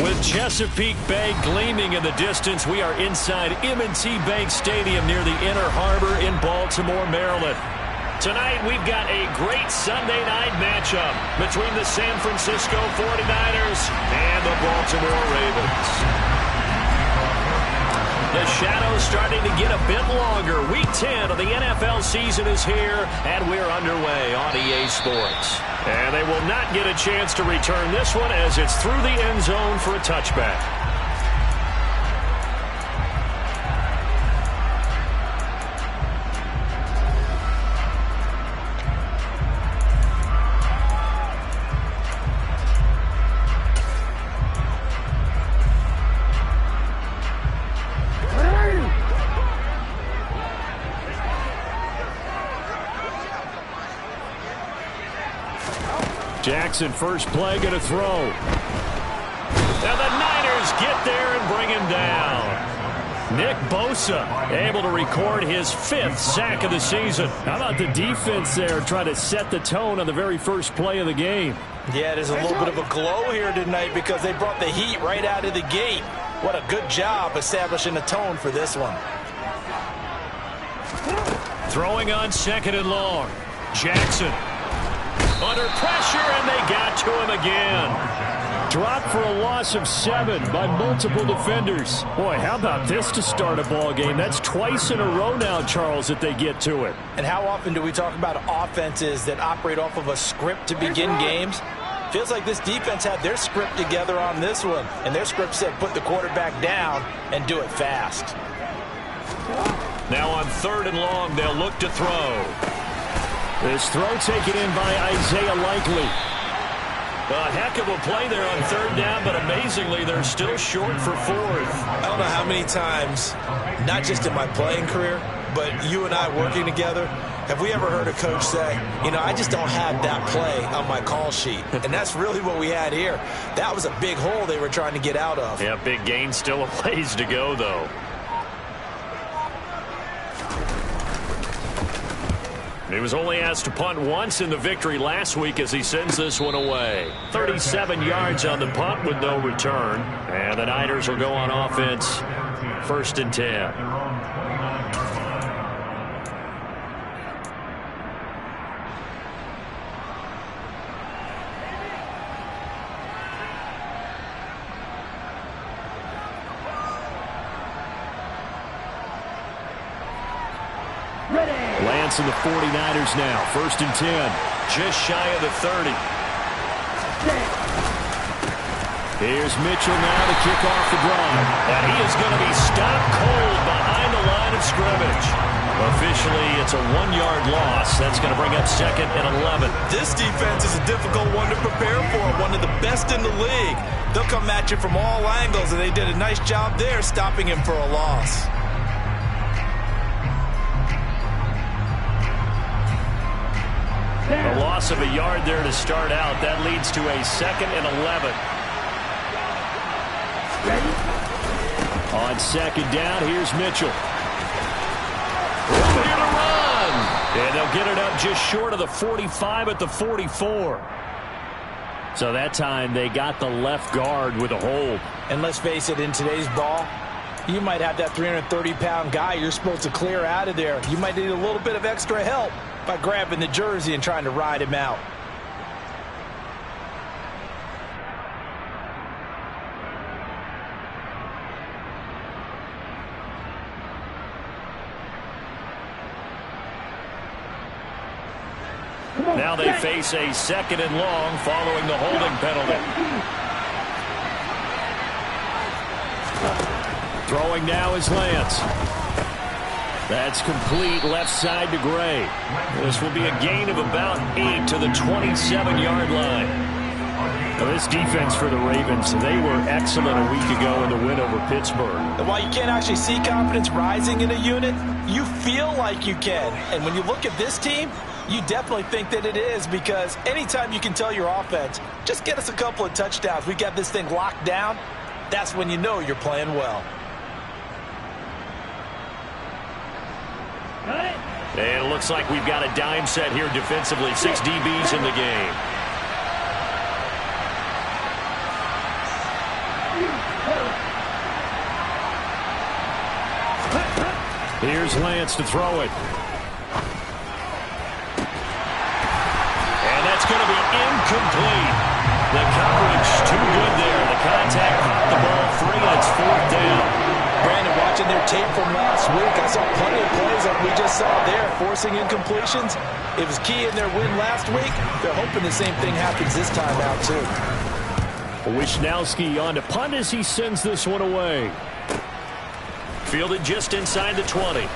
With Chesapeake Bay gleaming in the distance, we are inside M&T Bank Stadium near the Inner Harbor in Baltimore, Maryland. Tonight, we've got a great Sunday night matchup between the San Francisco 49ers and the Baltimore Ravens. The shadow's starting to get a bit longer. Week 10 of the NFL season is here, and we're underway on EA Sports. And they will not get a chance to return this one as it's through the end zone for a touchback. Jackson, first play, going to throw. And the Niners get there and bring him down. Nick Bosa able to record his 5th sack of the season. How about the defense there trying to set the tone on the very first play of the game? Yeah, there's a little bit of a glow here tonight because they brought the heat right out of the gate. What a good job establishing a tone for this one. Throwing on 2nd and long. Jackson. Under pressure, and they got to him again. Dropped for a loss of 7 by multiple defenders. Boy, how about this to start a ball game? That's twice in a row now, Charles, that they get to it. And how often do we talk about offenses that operate off of a script to begin games? Feels like this defense had their script together on this one, and their script said put the quarterback down and do it fast. Now on 3rd and long, they'll look to throw. This throw taken in by Isaiah Likely. A heck of a play there on 3rd down, but amazingly, they're still short for 4th. I don't know how many times, not just in my playing career, but you and I working together, have we ever heard a coach say, you know, I just don't have that play on my call sheet. And that's really what we had here. That was a big hole they were trying to get out of. Yeah, big gain, still a ways to go, though. He was only asked to punt once in the victory last week as he sends this one away. 37 yards on the punt with no return. And the Niners will go on offense. 1st and 10. Lance and the 49ers now. 1st and 10. Just shy of the 30. Here's Mitchell now to kick off the drive. And he is going to be stopped cold behind the line of scrimmage. Officially, it's a 1-yard loss. That's going to bring up 2nd and 11. This defense is a difficult one to prepare for, one of the best in the league. They'll come at you from all angles, and they did a nice job there stopping him for a loss. A loss of a yard there to start out. That leads to a 2nd and 11. Ready? On 2nd down, here's Mitchell. Here to run. And they'll get it up just short of the 45 at the 44. So that time they got the left guard with a hold. And let's face it, in today's ball, you might have that 330-pound guy you're supposed to clear out of there. You might need a little bit of extra help by grabbing the jersey and trying to ride him out. Now they face a 2nd and long following the holding penalty. Throwing now is Lance. That's complete left side to Gray. This will be a gain of about 8 to the 27-yard line. Now this defense for the Ravens, they were excellent a week ago in the win over Pittsburgh. And while you can't actually see confidence rising in a unit, you feel like you can. And when you look at this team, you definitely think that it is, because anytime you can tell your offense, just get us a couple of touchdowns, we got this thing locked down, that's when you know you're playing well. And it looks like we've got a dime set here defensively. 6 DBs in the game. Here's Lance to throw it. And that's going to be incomplete. The coverage too good there. The contact popped the ball free, and it's 4th down. Brandon, watching their tape from last week, I saw plenty of plays like we just saw there, forcing incompletions. It was key in their win last week. They're hoping the same thing happens this time out, too. Wisnowski on to punt as he sends this one away. Fielded just inside the 20. He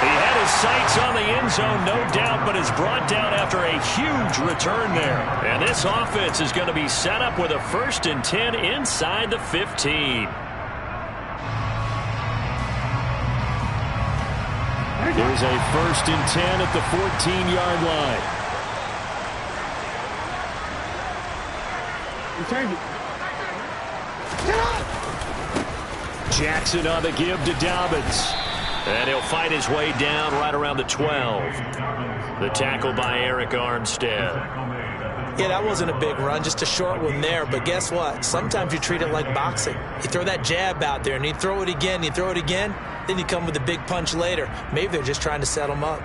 had his sights on the end zone, no doubt, but is brought down after a huge return there. And this offense is going to be set up with a 1st and 10 inside the 15. There's a 1st and 10 at the 14-yard line. Jackson on the give to Dobbins. And he'll fight his way down right around the 12. The tackle by Eric Armstead. Yeah, that wasn't a big run, just a short one there. But guess what? Sometimes you treat it like boxing. You throw that jab out there, and you throw it again, you throw it again, then you come with a big punch later. Maybe they're just trying to set him up.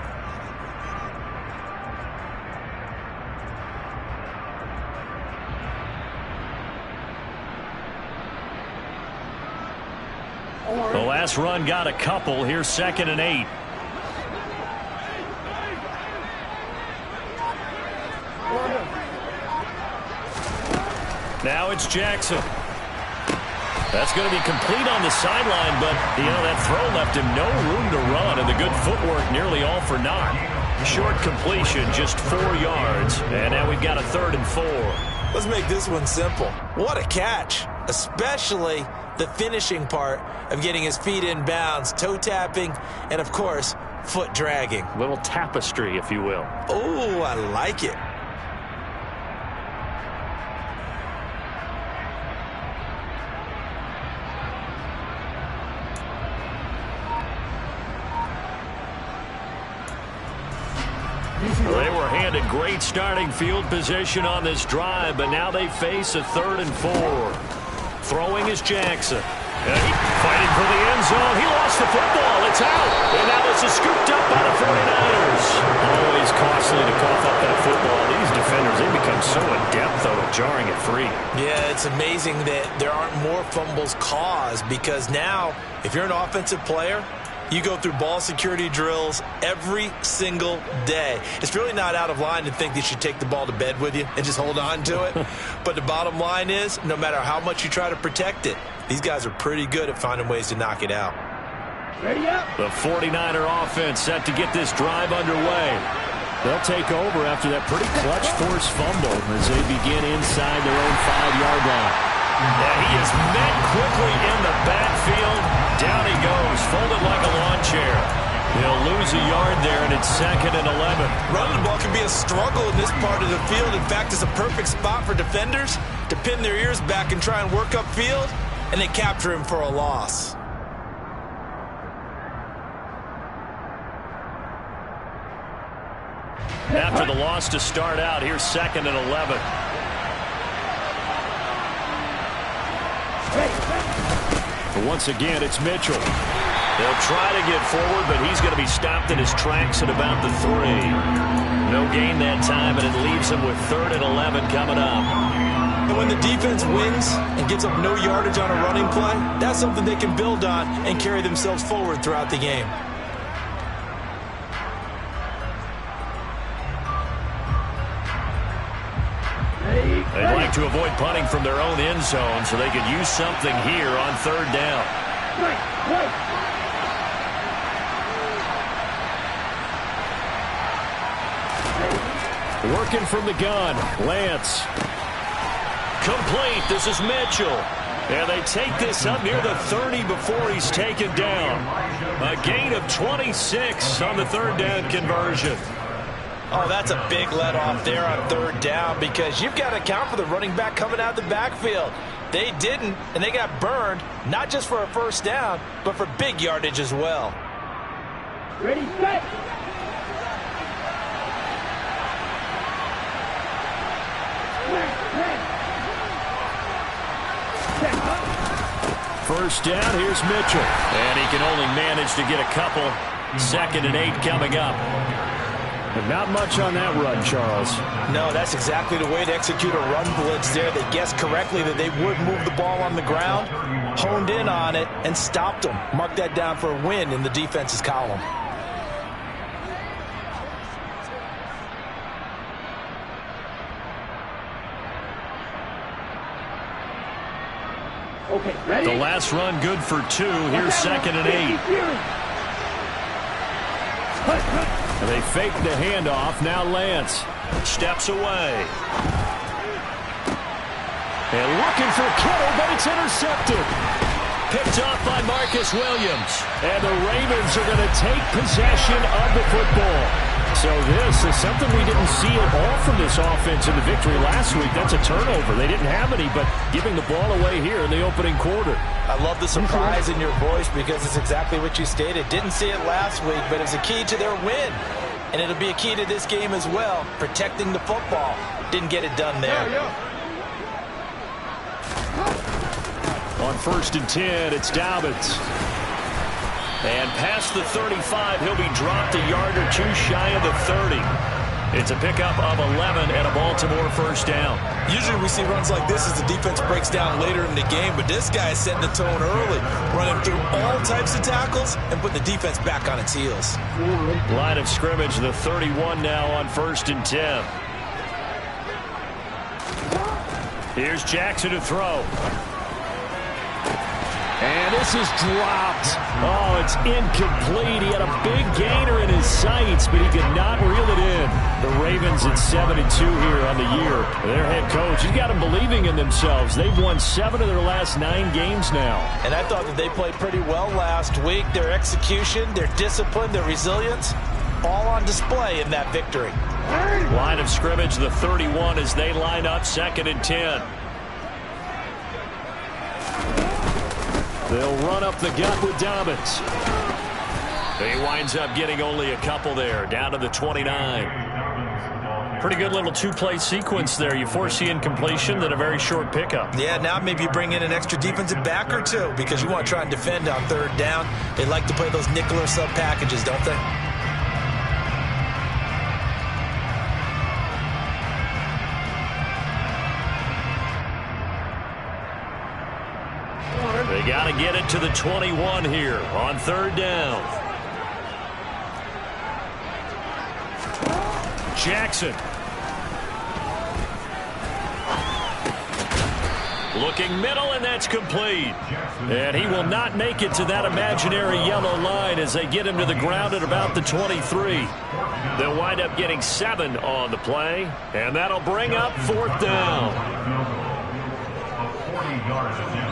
The last run got a couple. Here's 2nd and 8. Now it's Jackson. That's going to be complete on the sideline, but, that throw left him no room to run, and the good footwork nearly all for naught. Short completion, just 4 yards, and now we've got a 3rd and 4. Let's make this one simple. What a catch, especially the finishing part of getting his feet in bounds, toe tapping, and, of course, foot dragging. Little tapestry, if you will. Oh, I like it. They were handed great starting field position on this drive, but now they face a 3rd and 4. Throwing is Jackson. Fighting for the end zone. He lost the football. It's out. And now this is scooped up by the 49ers. Always costly to cough up that football. These defenders, they become so adept, though, at jarring it free. Yeah, it's amazing that there aren't more fumbles caused, because now, if you're an offensive player, you go through ball security drills every single day. It's really not out of line to think that you should take the ball to bed with you and just hold on to it. But the bottom line is, no matter how much you try to protect it, these guys are pretty good at finding ways to knock it out. Ready up. The 49er offense set to get this drive underway. They'll take over after that pretty clutch forced fumble as they begin inside their own 5-yard line. Yeah, he is met quickly in the backfield. Down he goes, folded like a lawn chair. He'll lose a yard there, and it's 2nd and 11. Running the ball can be a struggle in this part of the field. In fact, it's a perfect spot for defenders to pin their ears back and try and work upfield, and they capture him for a loss. After the loss to start out, here's 2nd and 11. But once again, it's Mitchell. They'll try to get forward, but he's going to be stopped in his tracks at about the 3. No gain that time, and it leaves him with 3rd and 11 coming up. And when the defense wins and gets up no yardage on a running play, that's something they can build on and carry themselves forward throughout the game. They'd like to avoid punting from their own end zone so they could use something here on 3rd down. Working from the gun, Lance. Complete. This is Mitchell. And they take this up near the 30 before he's taken down. A gain of 26 on the 3rd down conversion. Oh, that's a big let off there on 3rd down, because you've got to account for the running back coming out of the backfield. They didn't, and they got burned, not just for a 1st down, but for big yardage as well. Ready, set. first down. Here's Mitchell. And he can only manage to get a couple. 2nd and 8 coming up. But not much on that run, Charles. No, that's exactly the way to execute a run blitz there. They guessed correctly that they would move the ball on the ground, honed in on it, and stopped them. Mark that down for a win in the defense's column. Okay, ready? The last run good for 2. Here's 2nd and 8. And they fake the handoff. Now Lance steps away. And looking for Kittle, but it's intercepted. Picked off by Marcus Williams. And the Ravens are going to take possession of the football. So this is something we didn't see at all from this offense in the victory last week. That's a turnover. They didn't have any, but giving the ball away here in the opening quarter. I love the surprise in your voice because it's exactly what you stated. Didn't see it last week, but it's a key to their win. And it'll be a key to this game as well, protecting the football. Didn't get it done there. On 1st and 10, it's Dobbins. And past the 35, he'll be dropped a yard or 2 shy of the 30. It's a pickup of 11 and a Baltimore first down. Usually we see runs like this as the defense breaks down later in the game, but this guy is setting the tone early, running through all types of tackles and putting the defense back on its heels. Line of scrimmage, the 31 now on 1st and 10. Here's Jackson to throw. And this is dropped. Oh, it's incomplete. He had a big gainer in his sights, but he could not reel it in. The Ravens at 7-2 here on the year. Their head coach, he's got them believing in themselves. They've won 7 of their last 9 games now. And I thought that they played pretty well last week. Their execution, their discipline, their resilience, all on display in that victory. Line of scrimmage, the 31 as they line up 2nd and 10. They'll run up the gut with Dobbins. He winds up getting only a couple there, down to the 29. Pretty good little 2-play sequence there. You foresee incompletion, then a very short pickup. Yeah, now maybe you bring in an extra defensive back or 2 because you want to try and defend on 3rd down. They like to play those nickel or sub packages, don't they? They got to get it to the 21 here on 3rd down. Jackson. Looking middle, and that's complete. And he will not make it to that imaginary yellow line as they get him to the ground at about the 23. They'll wind up getting 7 on the play, and that'll bring up 4th down. 40 yards of damage.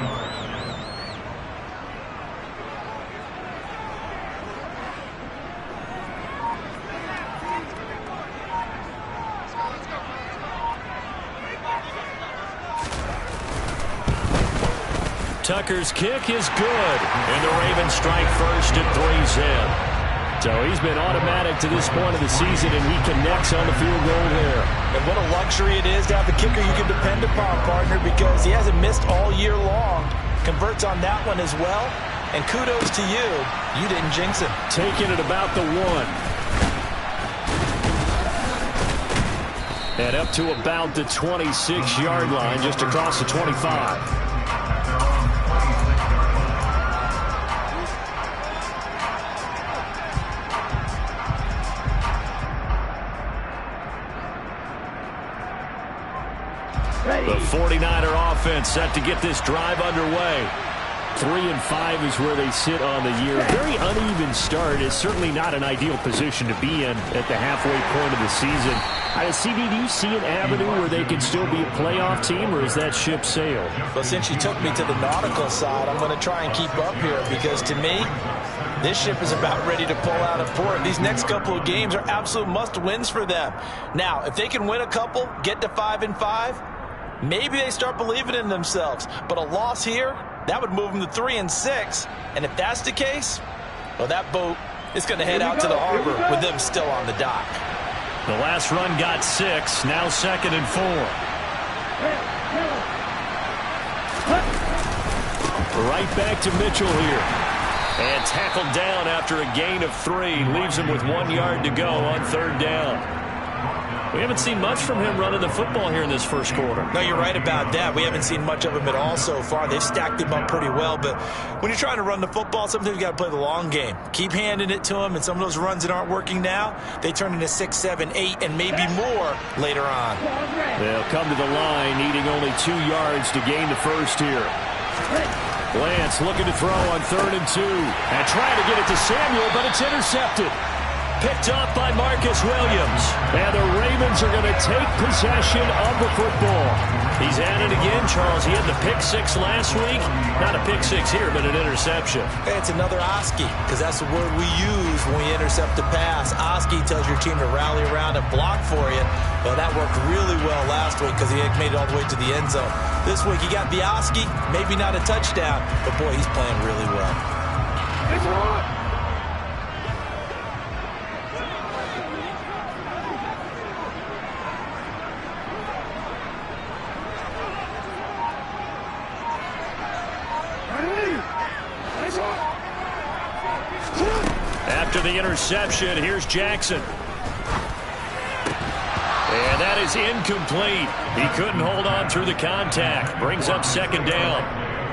Tucker's kick is good, and the Ravens strike first at 3's in. So he's been automatic to this point of the season, and he connects on the field goal there. And what a luxury it is to have a kicker you can depend upon, partner, because he hasn't missed all year long. Converts on that one as well, and kudos to you. You didn't jinx him. Taking it about the 1. And up to about the 26-yard line, just across the 25. The 49er offense set to get this drive underway. 3-5 is where they sit on the year. Very uneven start. It's certainly not an ideal position to be in at the halfway point of the season. CD, do you see an avenue where they can still be a playoff team, or is that ship sailed? Well, since you took me to the nautical side, I'm going to try and keep up here because, to me, this ship is about ready to pull out of port. These next couple of games are absolute must-wins for them. Now, if they can win a couple, get to 5-5, maybe they start believing in themselves. But a loss here, that would move them to 3-6. And if that's the case, well, that boat is going to head out to the harbor with them still on the dock. The last run got 6, now 2nd and 4. Right back to Mitchell here. And tackled down after a gain of 3. Leaves him with 1 yard to go on 3rd down. We haven't seen much from him running the football here in this first quarter. No, you're right about that. We haven't seen much of him at all so far. They've stacked him up pretty well, but when you're trying to run the football, sometimes you got to play the long game. Keep handing it to him, and some of those runs that aren't working now, they turn into 6, 7, 8, and maybe more later on. They'll come to the line, needing only 2 yards to gain the first here. Lance looking to throw on 3rd and 2. And trying to get it to Samuel, but it's intercepted. Picked up by Marcus Williams. And the Ravens are going to take possession of the football. He's at it again, Charles. He had the pick 6 last week. Not a pick 6 here, but an interception. Hey, it's another Oski, because that's the word we use when we intercept a pass. Oski tells your team to rally around and block for you. Well, that worked really well last week because he made it all the way to the end zone. This week, he got the Oski, maybe not a touchdown, but boy, he's playing really well. After the interception, here's Jackson. And that is incomplete. He couldn't hold on through the contact. Brings up 2nd down.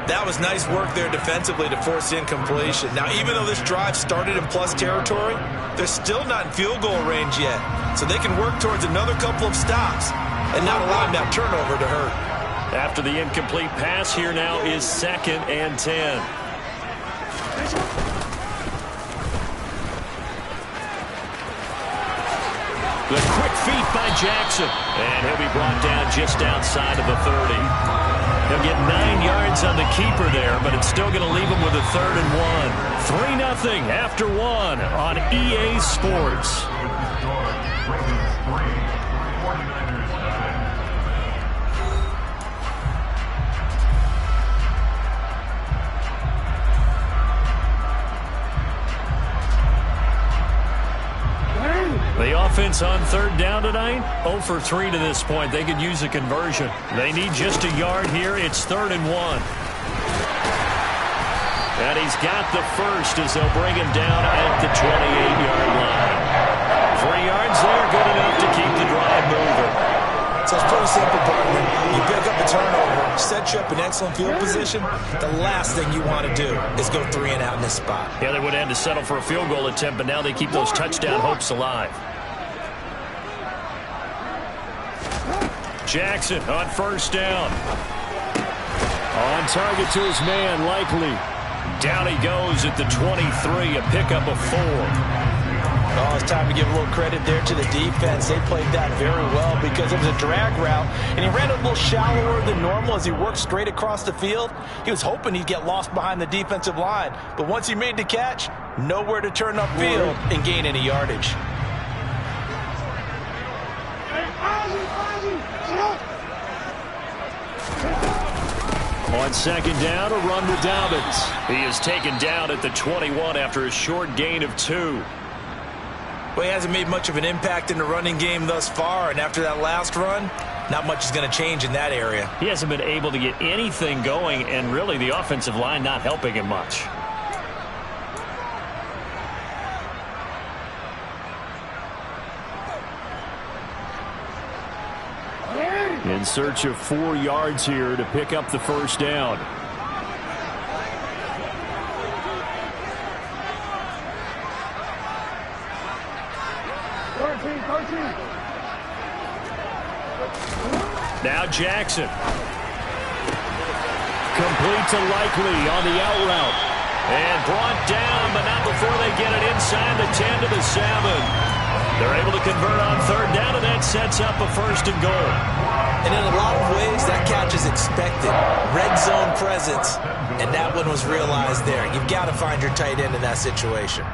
That was nice work there defensively to force incompletion. Now, even though this drive started in plus territory, they're still not in field goal range yet. So they can work towards another couple of stops and not allowing that turnover to hurt. After the incomplete pass, here now is 2nd and 10. The quick feet by Jackson. And he'll be brought down just outside of the 30. He'll get 9 yards on the keeper there, but it's still going to leave him with a 3rd and 1. 3-0 after 1 on EA Sports. The offense on 3rd down tonight, 0 for 3 to this point. They could use a conversion. They need just a yard here. It's 3rd and 1. And he's got the first as they'll bring him down at the 28-yard line. 3 yards there, good enough to keep the drive moving. So it's pretty simple, partner. You pick up a turnover, set you up in excellent field position. The last thing you want to do is go 3 and out in this spot. Yeah, they would have had to settle for a field goal attempt, but now they keep those touchdown hopes alive. Jackson on 1st down. On target to his man, Likely. Down he goes at the 23, a pickup of 4. Oh, it's time to give a little credit there to the defense. They played that very well because it was a drag route, and he ran a little shallower than normal as he worked straight across the field. He was hoping he'd get lost behind the defensive line, but once he made the catch, nowhere to turn upfield and gain any yardage. On 2nd down, a run with Dobbins. He is taken down at the 21 after a short gain of 2. Well, he hasn't made much of an impact in the running game thus far, and after that last run, not much is going to change in that area. He hasn't been able to get anything going, and really the offensive line not helping him much. In search of 4 yards here to pick up the first down. Now Jackson. Complete to Likely on the out route. And brought down, but not before they get it inside the 10 to the 7. They're able to convert on 3rd down, and that sets up a 1st and goal. And in a lot of ways, that catch is expected. Red zone presence, and that one was realized there. You've got to find your tight end in that situation.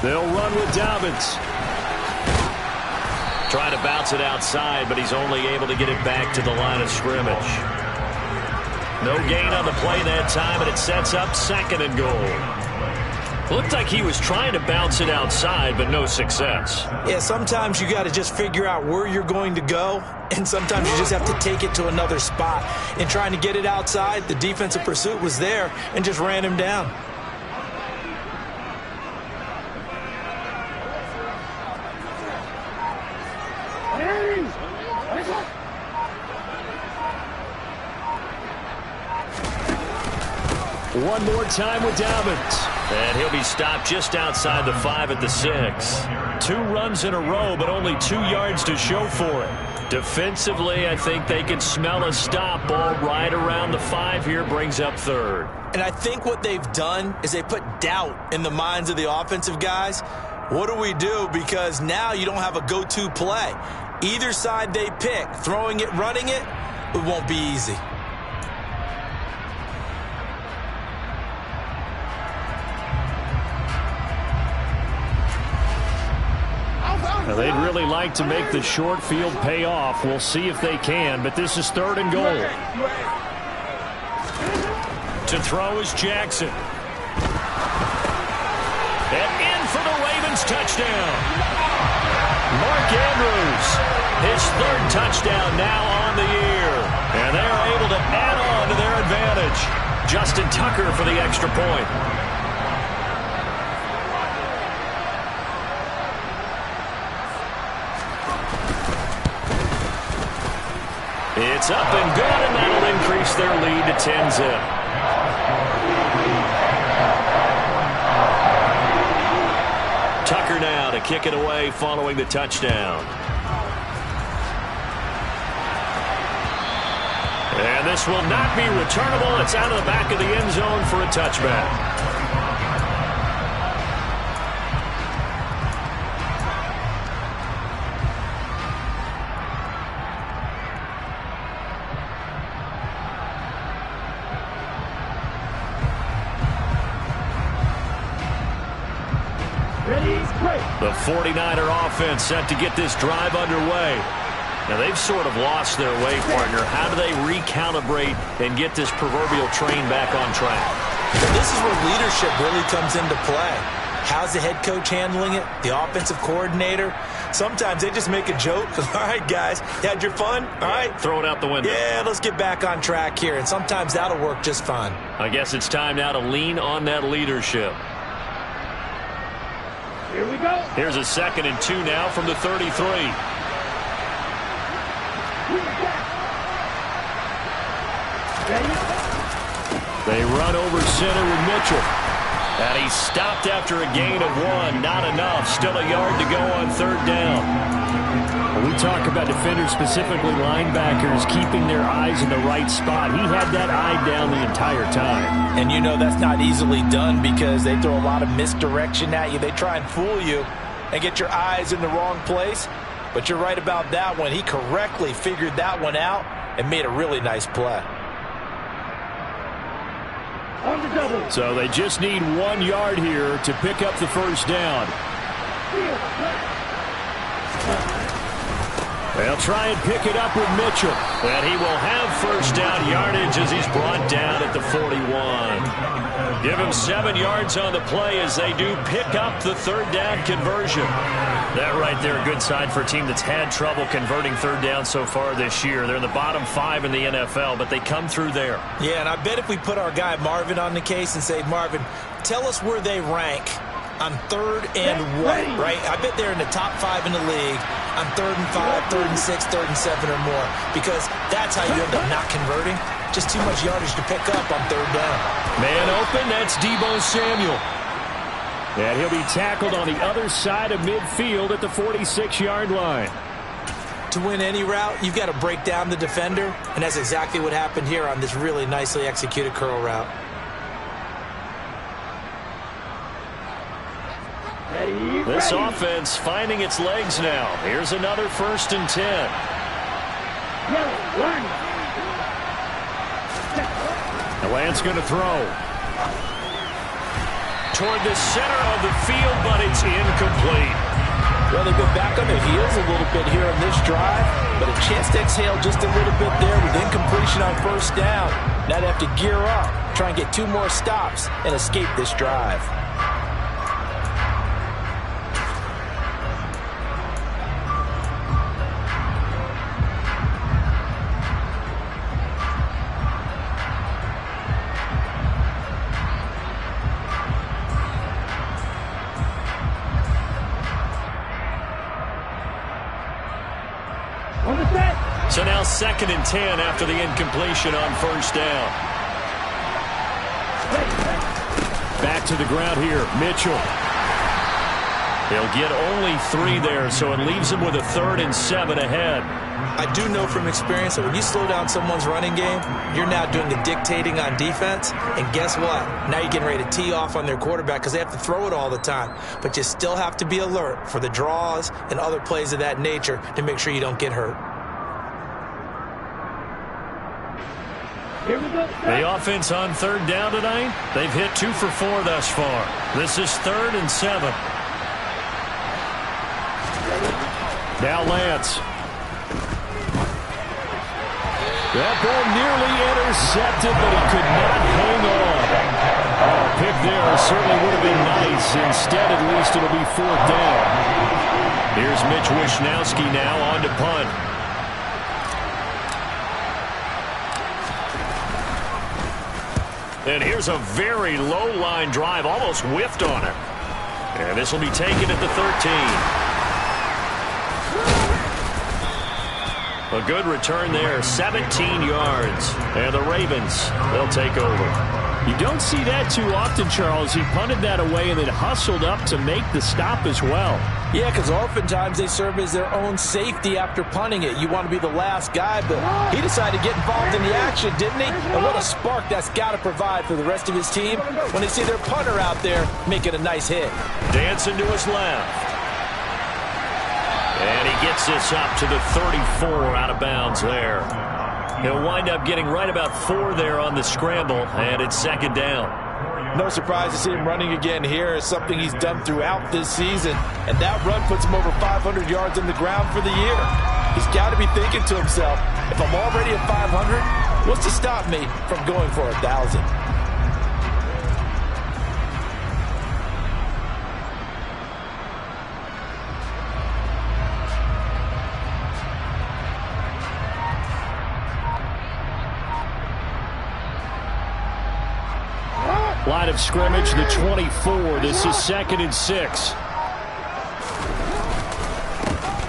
They'll run with Dobbins. Trying to bounce it outside, but he's only able to get it back to the line of scrimmage. No gain on the play that time, and it sets up 2nd and goal. Looked like he was trying to bounce it outside, but no success. Yeah, sometimes you got to just figure out where you're going to go, and sometimes you just have to take it to another spot. In trying to get it outside, the defensive pursuit was there and just ran him down. One more time with Dobbins. And he'll be stopped just outside the 5 at the 6. 2 runs in a row, but only 2 yards to show for it. Defensively, I think they can smell a stop. Ball right around the 5 here, brings up 3rd. And I think what they've done is they put doubt in the minds of the offensive guys. What do we do? Because now you don't have a go-to play. Either side they pick, throwing it, running it, it won't be easy. Now, they'd really like to make the short field pay off. We'll see if they can, but this is 3rd and goal. To throw is Jackson. And in for the Ravens touchdown. Mark Andrews, his 3rd touchdown now on the year. And they're able to add on to their advantage. Justin Tucker for the extra point. It's up and good, and that'll increase their lead to 10-zip. Tucker now to kick it away following the touchdown. And this will not be returnable. It's out of the back of the end zone for a touchback. The 49er offense set to get this drive underway. Now, they've sort of lost their way, partner. How do they recalibrate and get this proverbial train back on track? Well, this is where leadership really comes into play. How's the head coach handling it? The offensive coordinator? Sometimes they just make a joke. All right, guys, you had your fun? All right. Throw it out the window. Yeah, let's get back on track here. And sometimes that'll work just fine. I guess it's time now to lean on that leadership. Here we go. Here's a 2nd and 2 now from the 33. They run over center with Mitchell. And he's stopped after a gain of 1. Not enough. Still a yard to go on 3rd down. When we talk about defenders, specifically linebackers, keeping their eyes in the right spot, he had that eye down the entire time. And you know that's not easily done because they throw a lot of misdirection at you. They try and fool you and get your eyes in the wrong place. But you're right about that one. He correctly figured that one out and made a really nice play. So they just need 1 yard here to pick up the 1st down. They'll try and pick it up with Mitchell. And he will have 1st down yardage as he's brought down at the 41. Give him 7 yards on the play as they do pick up the 3rd down conversion. That right there, a good sign for a team that's had trouble converting 3rd down so far this year. They're in the bottom 5 in the NFL, but they come through there. Yeah, and I bet if we put our guy Marvin on the case and say, Marvin, tell us where they rank on 3rd and what, right? I bet they're in the top 5 in the league on 3rd and 5, 3rd and 6, 3rd and 7 or more, because that's how you end up not converting. Just too much yardage to pick up on 3rd down. Man open, that's Deebo Samuel. And he'll be tackled on the other side of midfield at the 46-yard line. To win any route, you've got to break down the defender, and that's exactly what happened here on this really nicely executed curl route. This offense finding its legs now. Here's another 1st and 10. The Lance going to throw. Toward the center of the field, but it's incomplete. Well, they've been back on their heels a little bit here on this drive, but a chance to exhale just a little bit there with incompletion on 1st down. Now they have to gear up, try and get 2 more stops, and escape this drive. 2nd and 10 after the incompletion on first down. Back to the ground here, Mitchell. They'll get only 3 there, so it leaves them with a 3rd and 7 ahead. I do know from experience that when you slow down someone's running game, you're now doing the dictating on defense. And guess what? Now you're getting ready to tee off on their quarterback because they have to throw it all the time. But you still have to be alert for the draws and other plays of that nature to make sure you don't get hurt. Here we go. The offense on 3rd down tonight, they've hit 2 for 4 thus far. This is 3rd and 7. Now Lance. That ball nearly intercepted, but he could not hang on. Oh, pick there certainly would have been nice. Instead, at least it'll be 4th down. Here's Mitch Wishnowski now on to punt. And here's a very low line drive, almost whiffed on it. And this will be taken at the 13. A good return there, 17 yards. And the Ravens, they'll take over. You don't see that too often, Charles. He punted that away and then hustled up to make the stop as well. Yeah, because oftentimes they serve as their own safety after punting it. You want to be the last guy, but he decided to get involved in the action, didn't he? And what a spark that's got to provide for the rest of his team when they see their punter out there making a nice hit. Dancing to his left. And he gets this up to the 34 out of bounds there. He'll wind up getting right about 4 there on the scramble, and it's 2nd down. No surprise to see him running again here. It's something he's done throughout this season. And that run puts him over 500 yards on the ground for the year. He's got to be thinking to himself, if I'm already at 500, what's to stop me from going for 1,000? Line of scrimmage, the 24. This is 2nd and 6.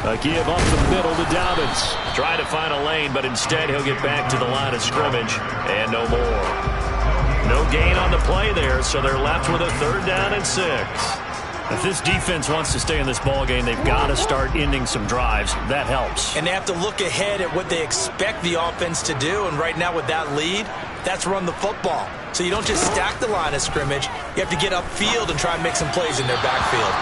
A give up the middle to Dobbins. Try to find a lane, but instead he'll get back to the line of scrimmage. And no more. No gain on the play there, so they're left with a 3rd down and 6. If this defense wants to stay in this ballgame, they've got to start ending some drives. That helps. And they have to look ahead at what they expect the offense to do. And right now with that lead, that's run the football. So you don't just stack the line of scrimmage. You have to get upfield and try and make some plays in their backfield.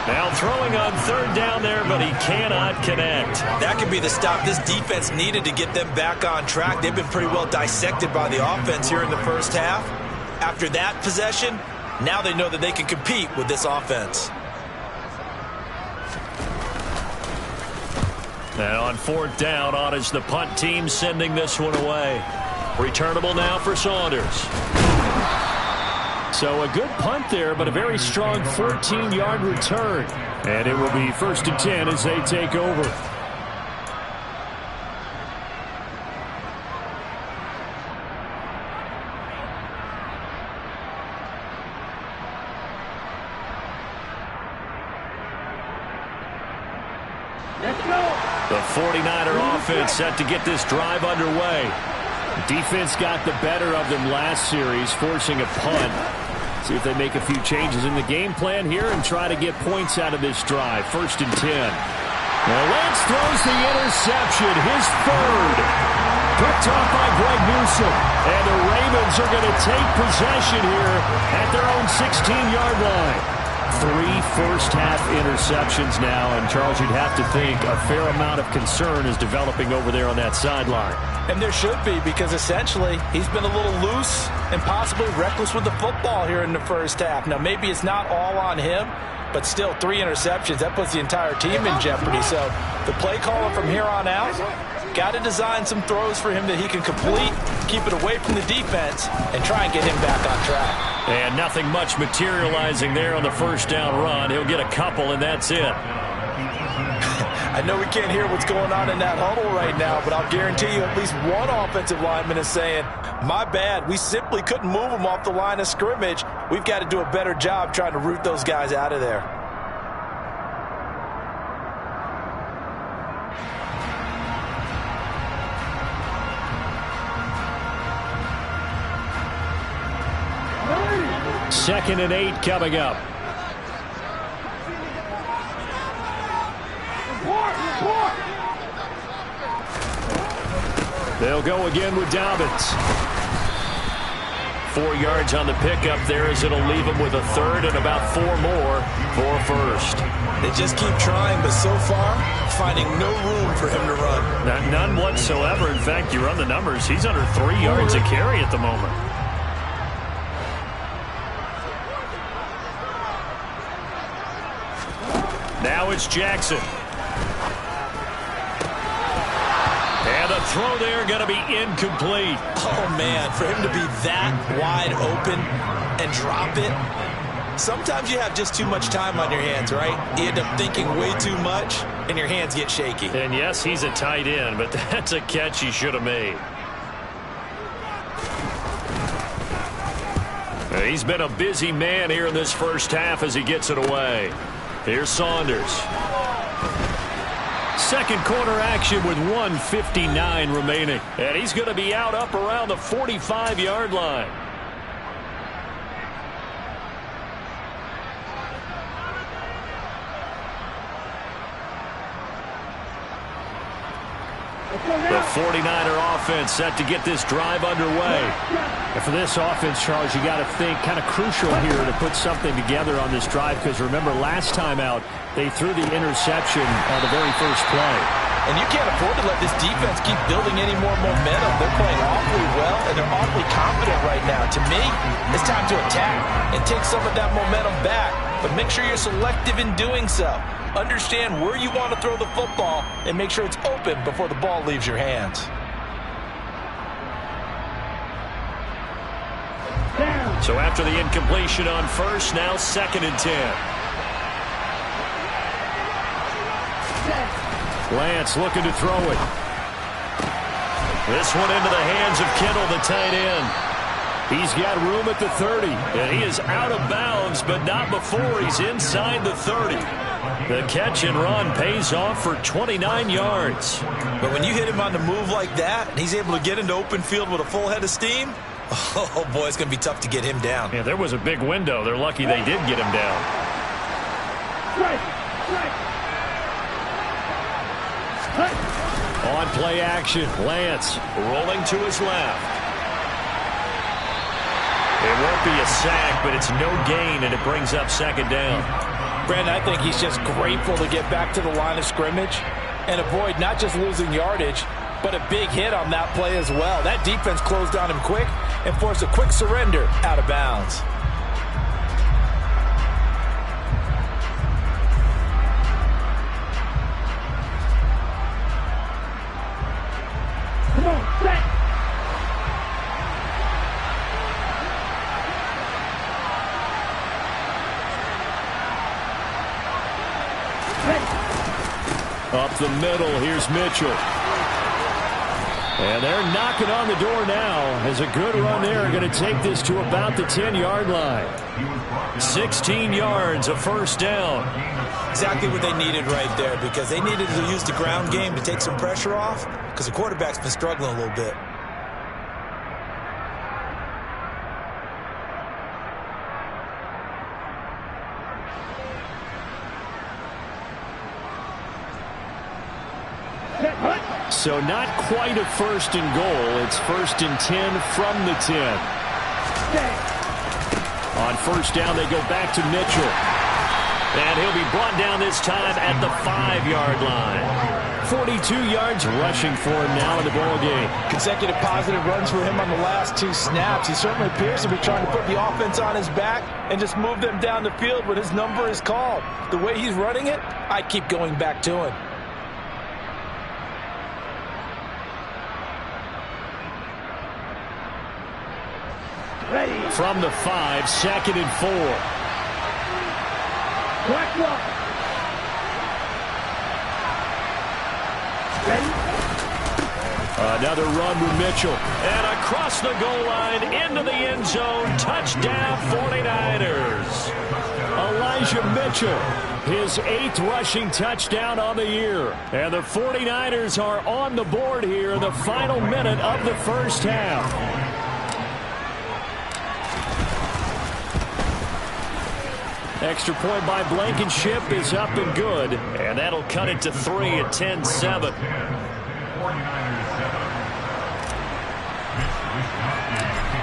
Now throwing on 3rd down there, but he cannot connect. That could be the stop this defense needed to get them back on track. They've been pretty well dissected by the offense here in the first half. After that possession, now they know that they can compete with this offense. And on 4th down, on is the punt team sending this one away. Returnable now for Saunders. So a good punt there, but a very strong 14-yard return. And it will be 1st and 10 as they take over. Let's go. The 49er offense set to get this drive underway. Defense got the better of them last series, forcing a punt. See if they make a few changes in the game plan here and try to get points out of this drive. 1st and 10. Now Lance throws the interception, his 3rd. Picked off by Greg Newsome. And the Ravens are going to take possession here at their own 16-yard line. 3 first-half interceptions now, and Charles, you'd have to think a fair amount of concern is developing over there on that sideline. And there should be, because essentially he's been a little loose and possibly reckless with the football here in the first half. Now, maybe it's not all on him, but still 3 interceptions. That puts the entire team in jeopardy. So the play caller from here on out got to design some throws for him that he can complete, keep it away from the defense, and try and get him back on track. And nothing much materializing there on the 1st down run. He'll get a couple, and that's it. I know we can't hear what's going on in that huddle right now, but I'll guarantee you at least one offensive lineman is saying, my bad, we simply couldn't move them off the line of scrimmage. We've got to do a better job trying to root those guys out of there. 2nd and 8 coming up. They'll go again with Dobbins. 4 yards on the pickup there as it'll leave him with a third and about 4 more for a first. They just keep trying, but so far, finding no room for him to run. None whatsoever. In fact, you run the numbers. He's under 3 yards a carry at the moment. Now it's Jackson. And the throw there going to be incomplete. Oh, man, for him to be that wide open and drop it. Sometimes you have just too much time on your hands, right? You end up thinking way too much, and your hands get shaky. And, yes, he's a tight end, but that's a catch he should have made. He's been a busy man here in this first half as he gets it away. Here's Saunders. Second quarter action with 1:59 remaining. And he's going to be out up around the 45-yard line. The 49er offense set to get this drive underway. And for this offense, Charles, you got to think kind of crucial here to put something together on this drive, because remember last time out they threw the interception on the very first play. And you can't afford to let this defense keep building any more momentum. They're playing awfully well, and they're awfully confident right now. To me, it's time to attack and take some of that momentum back, but make sure you're selective in doing so. Understand where you want to throw the football and make sure it's open before the ball leaves your hands. So after the incompletion on first, now 2nd and 10. Lance looking to throw it. This one into the hands of Kittle, the tight end. He's got room at the 30, and he is out of bounds, but not before he's inside the 30. The catch and run pays off for 29 yards. But when you hit him on the move like that, and he's able to get into open field with a full head of steam, oh boy, it's going to be tough to get him down. Yeah, there was a big window. They're lucky they did get him down. On play action, Lance rolling to his left. It won't be a sack, but it's no gain, and it brings up 2nd down. Brandon, I think he's just grateful to get back to the line of scrimmage and avoid not just losing yardage, but a big hit on that play as well. That defense closed on him quick and forced a quick surrender out of bounds. Come on, set. Up the middle, here's Mitchell. And they're knocking on the door now as a good run there. Going to take this to about the 10-yard line. 16 yards, a first down. Exactly what they needed right there, because they needed to use the ground game to take some pressure off, because the quarterback's been struggling a little bit. So not quite a 1st and goal. It's 1st and 10 from the 10. On first down, they go back to Mitchell. And he'll be brought down this time at the 5-yard line. 42 yards rushing for him now in the ball game. Consecutive positive runs for him on the last 2 snaps. He certainly appears to be trying to put the offense on his back and just move them down the field when his number is called. The way he's running it, I keep going back to him. From the 5, 2nd and 4. Black block. Ready? Another run with Mitchell. And across the goal line into the end zone. Touchdown 49ers. Elijah Mitchell, his 8th rushing touchdown on the year. And the 49ers are on the board here in the final minute of the first half. Extra point by Blankenship is up and good. And that'll cut it to 3 at 10-7.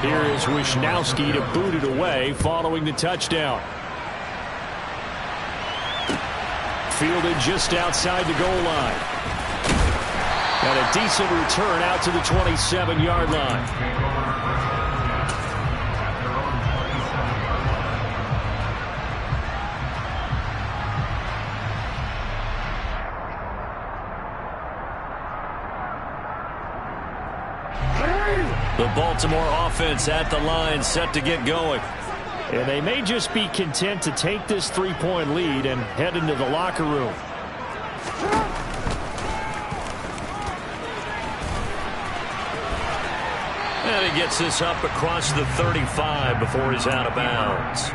Here is Wisnowski to boot it away following the touchdown. Fielded just outside the goal line. And a decent return out to the 27-yard line. The Baltimore offense at the line, set to get going. And they may just be content to take this 3-point lead and head into the locker room. And he gets this up across the 35 before he's out of bounds.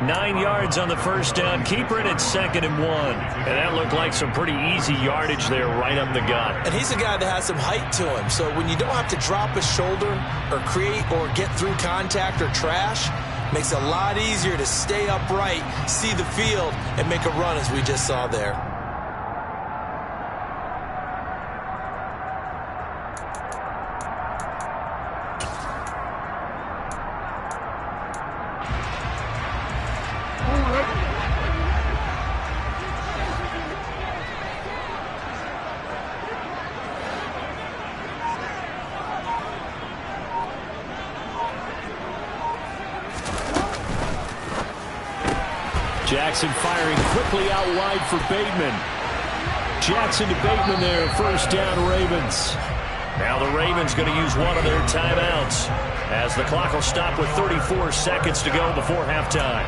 9 yards on the first down. Keeper it at 2nd and 1. And that looked like some pretty easy yardage there right up the gut. And he's a guy that has some height to him. So when you don't have to drop a shoulder or create or get through contact or trash, makes it a lot easier to stay upright, see the field, and make a run as we just saw there. Jackson firing quickly out wide for Bateman. Jackson to Bateman there, first down Ravens. Now the Ravens going to use one of their timeouts as the clock will stop with 34 seconds to go before halftime.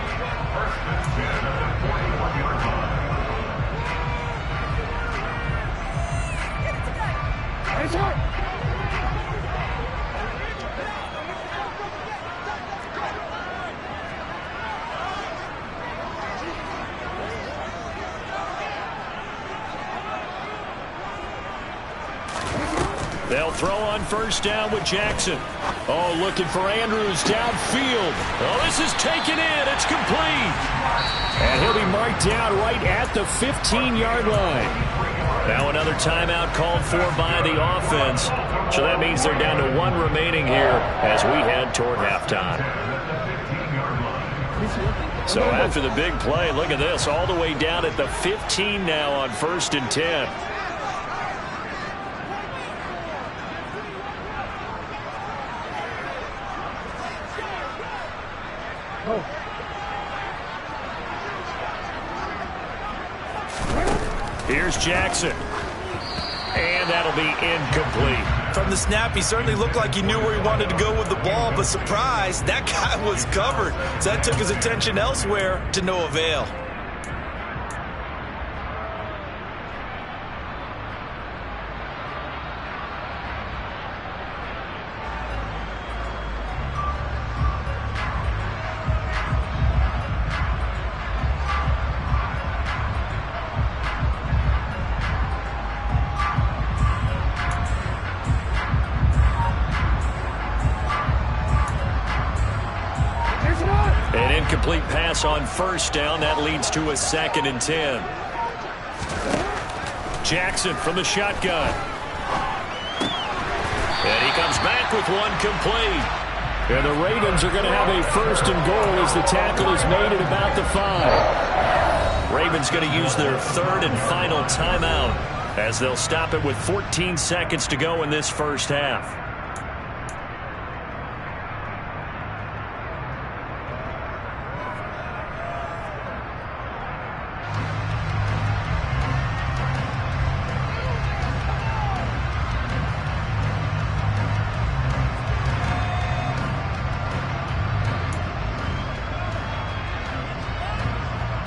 They'll throw on first down with Jackson. Oh, looking for Andrews downfield. Oh, this is taken in. It's complete. And he'll be marked down right at the 15-yard line. Now another timeout called for by the offense. So that means they're down to 1 remaining here as we head toward halftime. So after the big play, look at this, all the way down at the 15 now on 1st and 10. Here's Jackson. And that'll be incomplete. From the snap, he certainly looked like he knew where he wanted to go with the ball, but surprise, that guy was covered. So that took his attention elsewhere to no avail. Incomplete pass on first down. That leads to a 2nd and 10. Jackson from the shotgun. And he comes back with one complete. And the Ravens are going to have a 1st and goal as the tackle is made at about the 5. Ravens going to use their 3rd and final timeout as they'll stop it with 14 seconds to go in this first half.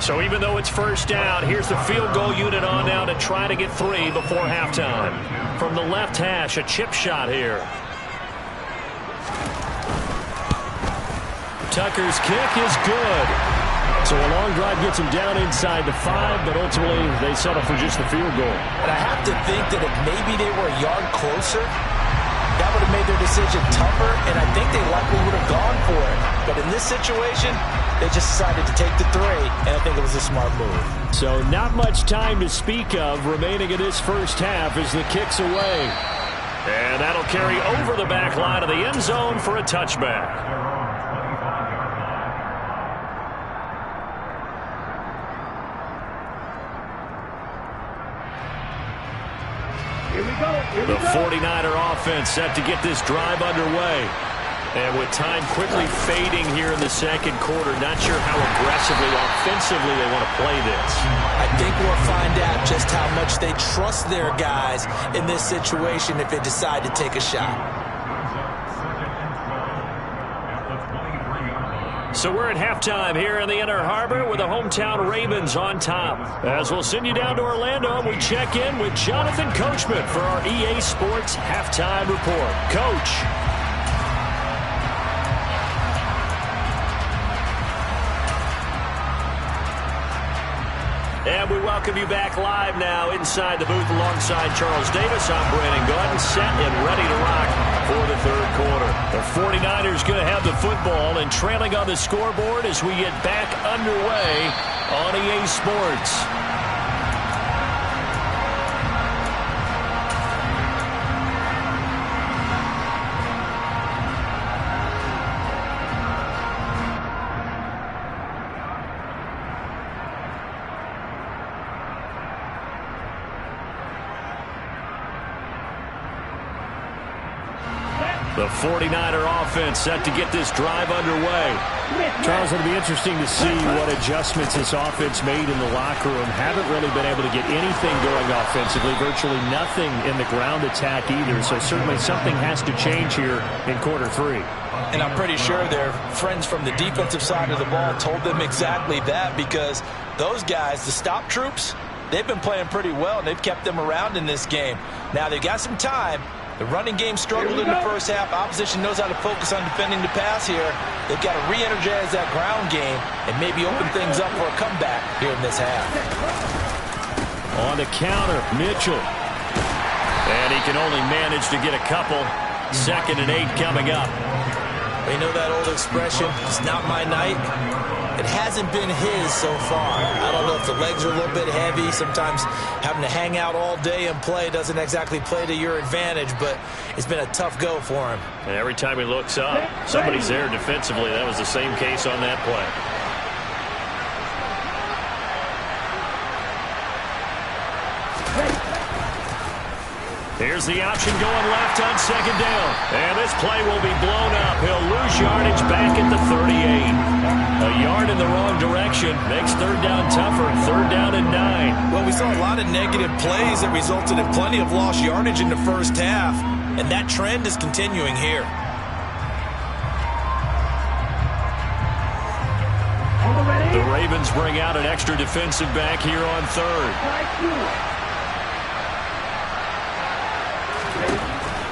So even though it's first down, here's the field goal unit on now to try to get 3 before halftime. From the left hash, a chip shot here. Tucker's kick is good. So a long drive gets him down inside the 5, but ultimately they settle for just the field goal. And I have to think that if maybe they were a yard closer, that would have made their decision tougher, and I think they likely would have gone for it. But in this situation, They just decided to take the 3, and I think it was a smart move. So not much time to speak of remaining in this first half as the kick's away. And that'll carry over the back line of the end zone for a touchback. The 49er offense set to get this drive underway. And with time quickly fading here in the second quarter, not sure how aggressively, offensively they want to play this. I think we'll find out just how much they trust their guys in this situation if they decide to take a shot. So we're at halftime here in the Inner Harbor with the hometown Ravens on top. As we'll send you down to Orlando, and we check in with Jonathan Coachman for our EA Sports Halftime Report. Coach. And we welcome you back live now inside the booth alongside Charles Davis. I'm Brandon Gaudin, set and ready to rock for the third quarter. The 49ers going to have the football and trailing on the scoreboard as we get back underway on EA Sports. The 49er offense set to get this drive underway. Charles, it'll be interesting to see what adjustments this offense made in the locker room. Haven't really been able to get anything going offensively, virtually nothing in the ground attack either. So certainly something has to change here in quarter 3. And I'm pretty sure their friends from the defensive side of the ball told them exactly that, because those guys, the stop troops, they've been playing pretty well, and they've kept them around in this game. Now they've got some time. The running game struggled in the first half. Opposition knows how to focus on defending the pass here. They've got to re-energize that ground game and maybe open things up for a comeback here in this half. On the counter, Mitchell. And he can only manage to get a couple. 2nd and 8 coming up. You know that old expression, it's not my night? It hasn't been his so far. I don't know if the legs are a little bit heavy. Sometimes having to hang out all day and play doesn't exactly play to your advantage, but it's been a tough go for him. And every time he looks up, somebody's there defensively. That was the same case on that play. Here's the option going left on 2nd down. And this play will be blown up. He'll lose yardage back at the 38. A yard in the wrong direction makes 3rd down tougher. 3rd down and 9. Well, we saw a lot of negative plays that resulted in plenty of lost yardage in the first half. And that trend is continuing here. The Ravens bring out an extra defensive back here on 3rd.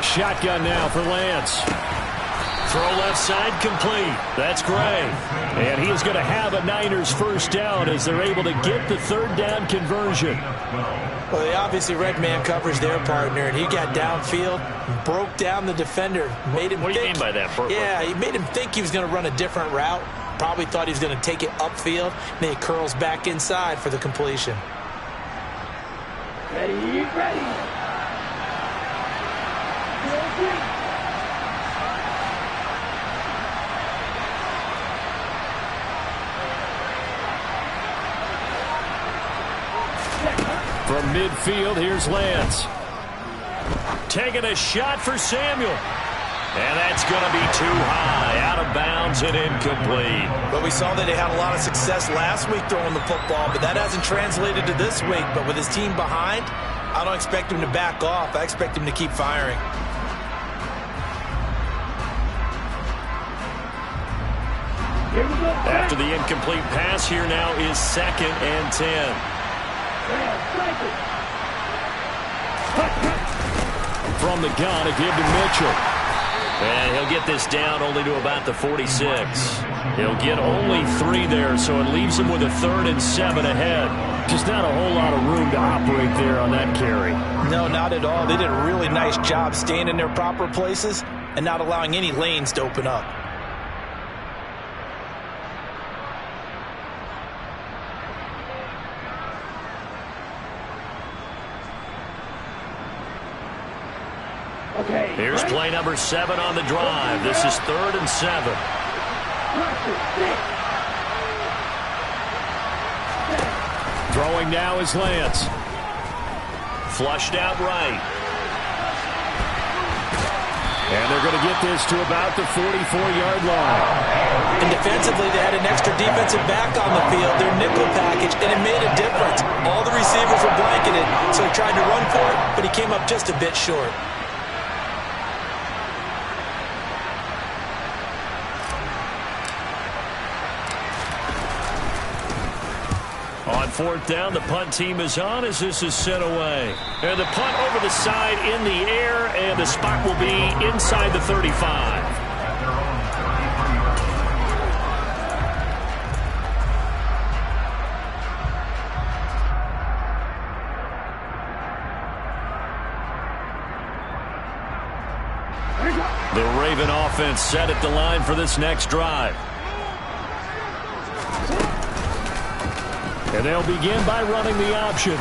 Shotgun now for Lance. Throw left side complete. That's Gray. And he is going to have a Niners first down as they're able to get the 3rd down conversion. Well, they obviously read man coverage their partner, and he got downfield, broke down the defender, made him What do you mean by that? Yeah, he made him think he was going to run a different route. Probably thought he was going to take it upfield, and then he curls back inside for the completion. Ready, ready. From midfield, here's Lance. Taking a shot for Samuel. And that's going to be too high, out of bounds and incomplete. But we saw that they had a lot of success last week throwing the football, but that hasn't translated to this week. But with his team behind, I don't expect him to back off. I expect him to keep firing. After the incomplete pass, here now is 2nd and 10. From the gun, a give to Mitchell. And he'll get this down only to about the 46. He'll get only 3 there, so it leaves him with a 3rd and 7 ahead. Just not a whole lot of room to operate there on that carry. No, not at all. They did a really nice job staying in their proper places and not allowing any lanes to open up. Okay. Here's play number 7 on the drive. This is 3rd and 7. Throwing now is Lance. Flushed out right. And they're going to get this to about the 44-yard line. And defensively, they had an extra defensive back on the field, their nickel package, and it made a difference. All the receivers were blanketed, so he tried to run for it, but he came up just a bit short. On 4th down, the punt team is on as this is sent away. And the punt over the side in the air, and the spot will be inside the 35. The Raven offense set at the line for this next drive. And they'll begin by running the option.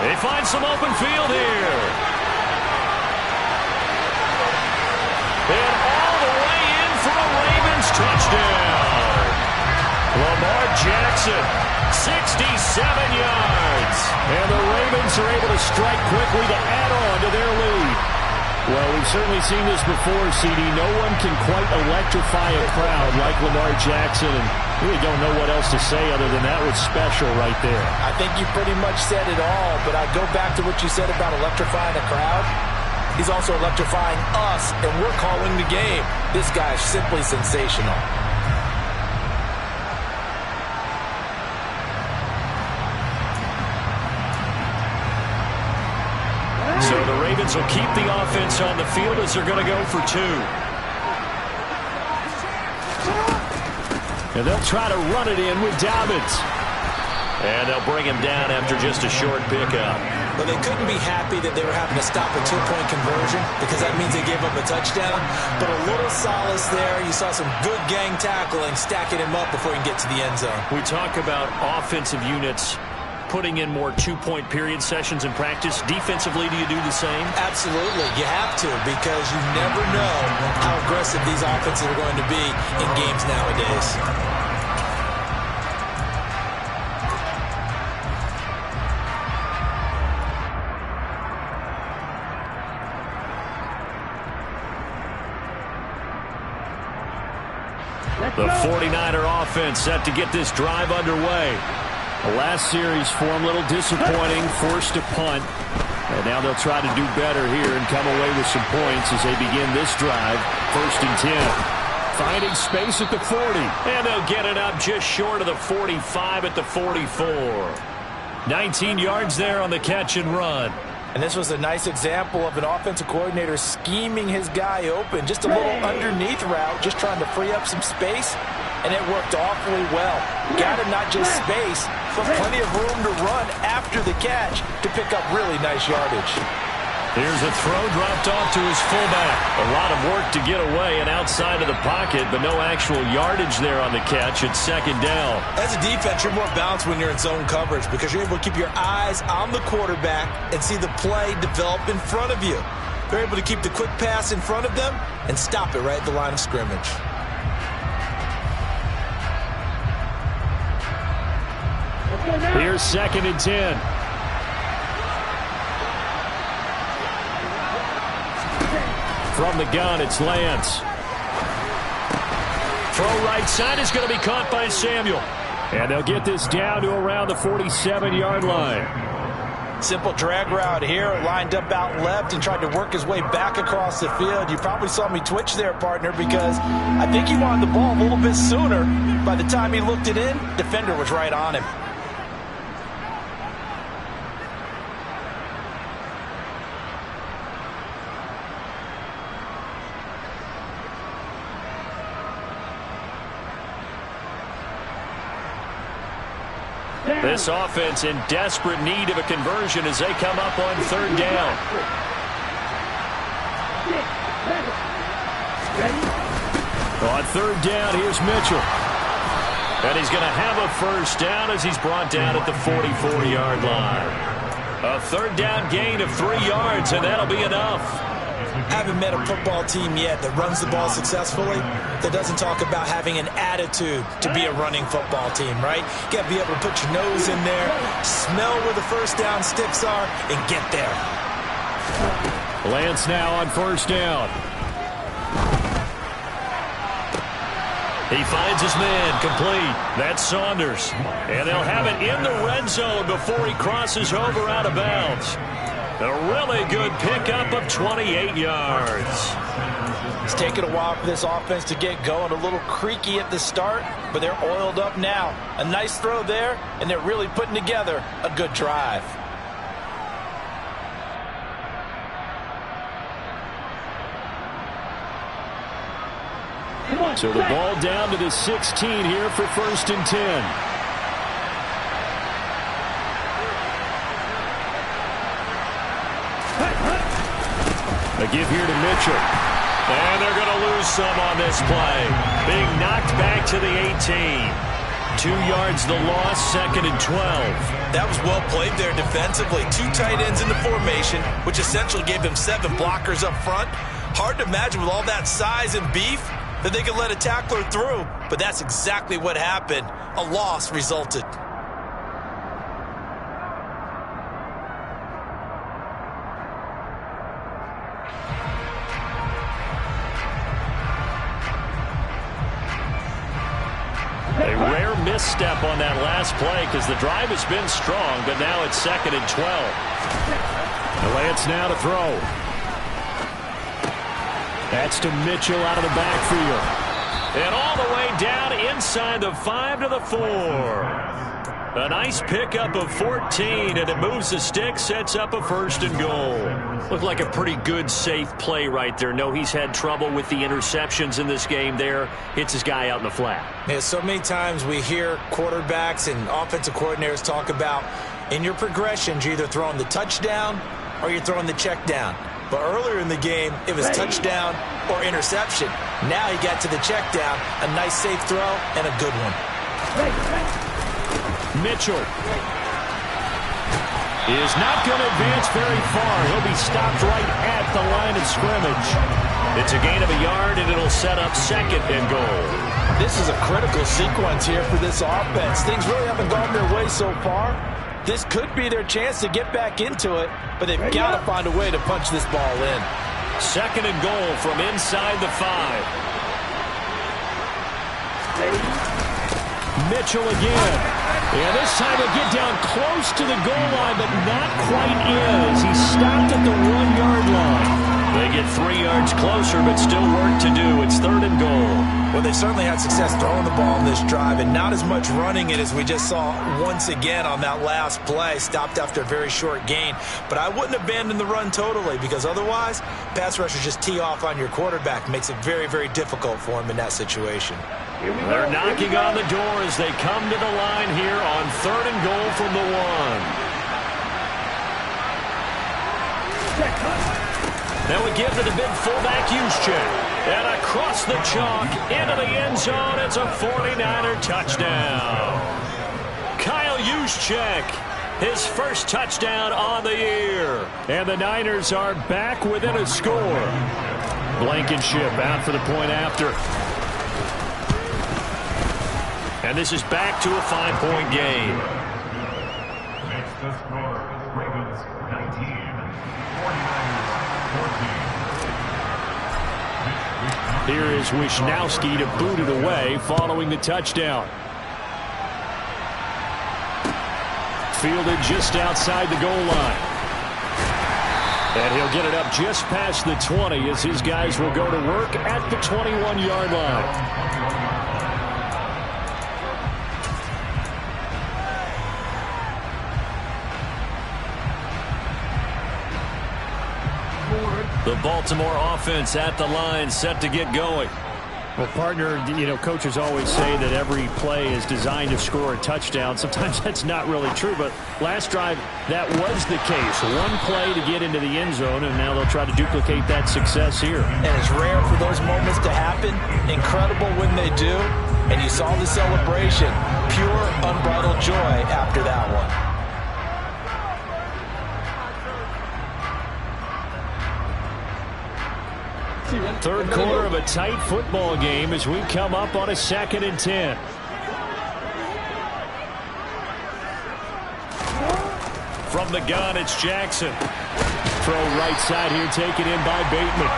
They find some open field here. And all the way in for a Ravens touchdown. Lamar Jackson, 67 yards. And the Ravens are able to strike quickly to add on to their lead. Well, we've certainly seen this before, CD. No one can quite electrify a crowd like Lamar Jackson, and really don't know what else to say other than that was special right there. I think you pretty much said it all, but I go back to what you said about electrifying a crowd. He's also electrifying us, and we're calling the game. This guy is simply sensational. So the Ravens will keep the offense on the field as they're going to go for 2. And they'll try to run it in with Dobbins. And they'll bring him down after just a short pickup. But they couldn't be happy that they were having to stop a 2-point conversion because that means they gave up a touchdown. But a little solace there. You saw some good gang tackling, stacking him up before he can get to the end zone. We talk about offensive units putting in more 2-point period sessions in practice. Defensively, do you do the same? Absolutely. You have to, because you never know how aggressive these offenses are going to be in games nowadays. The 49er offense set to get this drive underway. The last series for him, a little disappointing, forced to punt. And now they'll try to do better here and come away with some points as they begin this drive. 1st and 10. Finding space at the 40. And they'll get it up just short of the 45 at the 44. 19 yards there on the catch and run. And this was a nice example of an offensive coordinator scheming his guy open. Just a little underneath route, just trying to free up some space. And it worked awfully well. Got him not just space, but plenty of room to run after the catch to pick up really nice yardage. Here's a throw dropped off to his fullback. A lot of work to get away and outside of the pocket, but no actual yardage there on the catch. It's 2nd down. As a defense, you're more balanced when you're in zone coverage because you're able to keep your eyes on the quarterback and see the play develop in front of you. They're able to keep the quick pass in front of them and stop it right at the line of scrimmage. Here's 2nd and 10. From the gun, it's Lance. Throw right side is going to be caught by Samuel. And they'll get this down to around the 47-yard line. Simple drag route here, lined up out left and tried to work his way back across the field. You probably saw me twitch there, partner, because I think he wanted the ball a little bit sooner. By the time he looked it in, defender was right on him. This offense in desperate need of a conversion as they come up on 3rd down. On 3rd down, here's Mitchell. And he's going to have a 1st down as he's brought down at the 44-yard line. A third down gain of 3 yards, and that'll be enough. I haven't met a football team yet that runs the ball successfully that doesn't talk about having an attitude to be a running football team, right? You got to be able to put your nose in there, smell where the first down sticks are, and get there. Lance now on first down. He finds his man complete. That's Saunders. And they'll have it in the red zone before he crosses over out of bounds. A really good pickup of 28 yards. It's taken a while for this offense to get going. A little creaky at the start, but they're oiled up now. A nice throw there, and they're really putting together a good drive. So the ball down to the 16 here for 1st and 10. A give here to Mitchell. And they're going to lose some on this play. Being knocked back to the 18. 2 yards the loss, 2nd and 12. That was well played there defensively. 2 tight ends in the formation, which essentially gave them 7 blockers up front. Hard to imagine with all that size and beef that they could let a tackler through, but that's exactly what happened. A loss resulted. A rare misstep on that last play because the drive has been strong, but now it's 2nd and 12. Lance now to throw. That's to Mitchell out of the backfield. And all the way down inside the 5 to the 4. A nice pickup of 14, and it moves the stick, sets up a 1st and goal. Looked like a pretty good, safe play right there. No, he's had trouble with the interceptions in this game there. Hits his guy out in the flat. Yeah, so many times we hear quarterbacks and offensive coordinators talk about in your progressions, you're either throwing the touchdown or you're throwing the check down. But earlier in the game, it was touchdown or interception. Now he got to the check down, a nice safe throw, and a good one. Mitchell is not going to advance very far. He'll be stopped right at the line of scrimmage. It's a gain of a yard, and it'll set up 2nd and goal. This is a critical sequence here for this offense. Things really haven't gone their way so far. This could be their chance to get back into it, but they've got to find a way to punch this ball in. 2nd and goal from inside the 5. Mitchell again. And this time he'll get down close to the goal line, but not quite is. He's stopped at the 1-yard line. They get 3 yards closer, but still work to do. It's 3rd and goal. Well, they certainly had success throwing the ball in this drive, and not as much running it as we just saw once again on that last play. Stopped after a very short gain. But I wouldn't abandon the run totally, because otherwise, pass rushers just tee off on your quarterback. Makes it very, very difficult for him in that situation. They're knocking on the door as they come to the line here on 3rd and goal from the 1. Now we give to the big fullback Juszczyk. And across the chalk into the end zone. It's a 49er touchdown. Kyle Juszczyk, his first touchdown on the year. And the Niners are back within a score. Blankenship out for the point after. And this is back to a 5-point game. Next to score, Ravens 19, 49ers 14. Here is Wisnowski to boot it away following the touchdown. Fielded just outside the goal line. And he'll get it up just past the 20 as his guys will go to work at the 21-yard line. The Baltimore offense at the line, set to get going. Well, partner, coaches always say that every play is designed to score a touchdown. Sometimes that's not really true, but last drive, that was the case. One play to get into the end zone, and now they'll try to duplicate that success here. And it's rare for those moments to happen. Incredible when they do. And you saw the celebration. Pure, unbridled joy after that one. Third quarter of a tight football game as we come up on a 2nd and 10. From the gun, it's Jackson. Throw right side here, taken in by Bateman.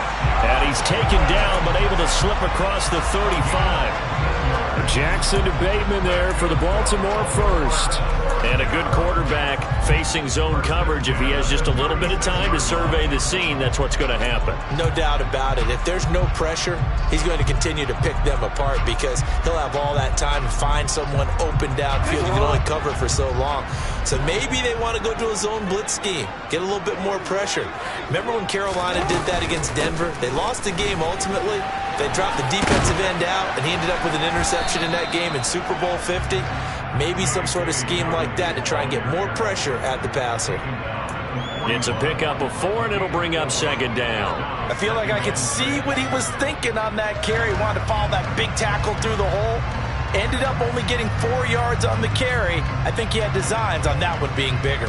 And he's taken down, but able to slip across the 35. Jackson to Bateman there for the Baltimore first. And a good quarterback facing zone coverage. If he has just a little bit of time to survey the scene, that's what's going to happen. No doubt about it. If there's no pressure, he's going to continue to pick them apart because he'll have all that time to find someone open downfield. You can only cover for so long. So maybe they want to go to a zone blitz scheme, get a little bit more pressure. Remember when Carolina did that against Denver? They lost the game ultimately. They dropped the defensive end out, and he ended up with an interception in that game in Super Bowl 50. Maybe some sort of scheme like that to try and get more pressure at the passer. It's a pickup of 4, and it'll bring up 2nd down. I feel like I could see what he was thinking on that carry. He wanted to follow that big tackle through the hole. Ended up only getting 4 yards on the carry. I think he had designs on that one being bigger.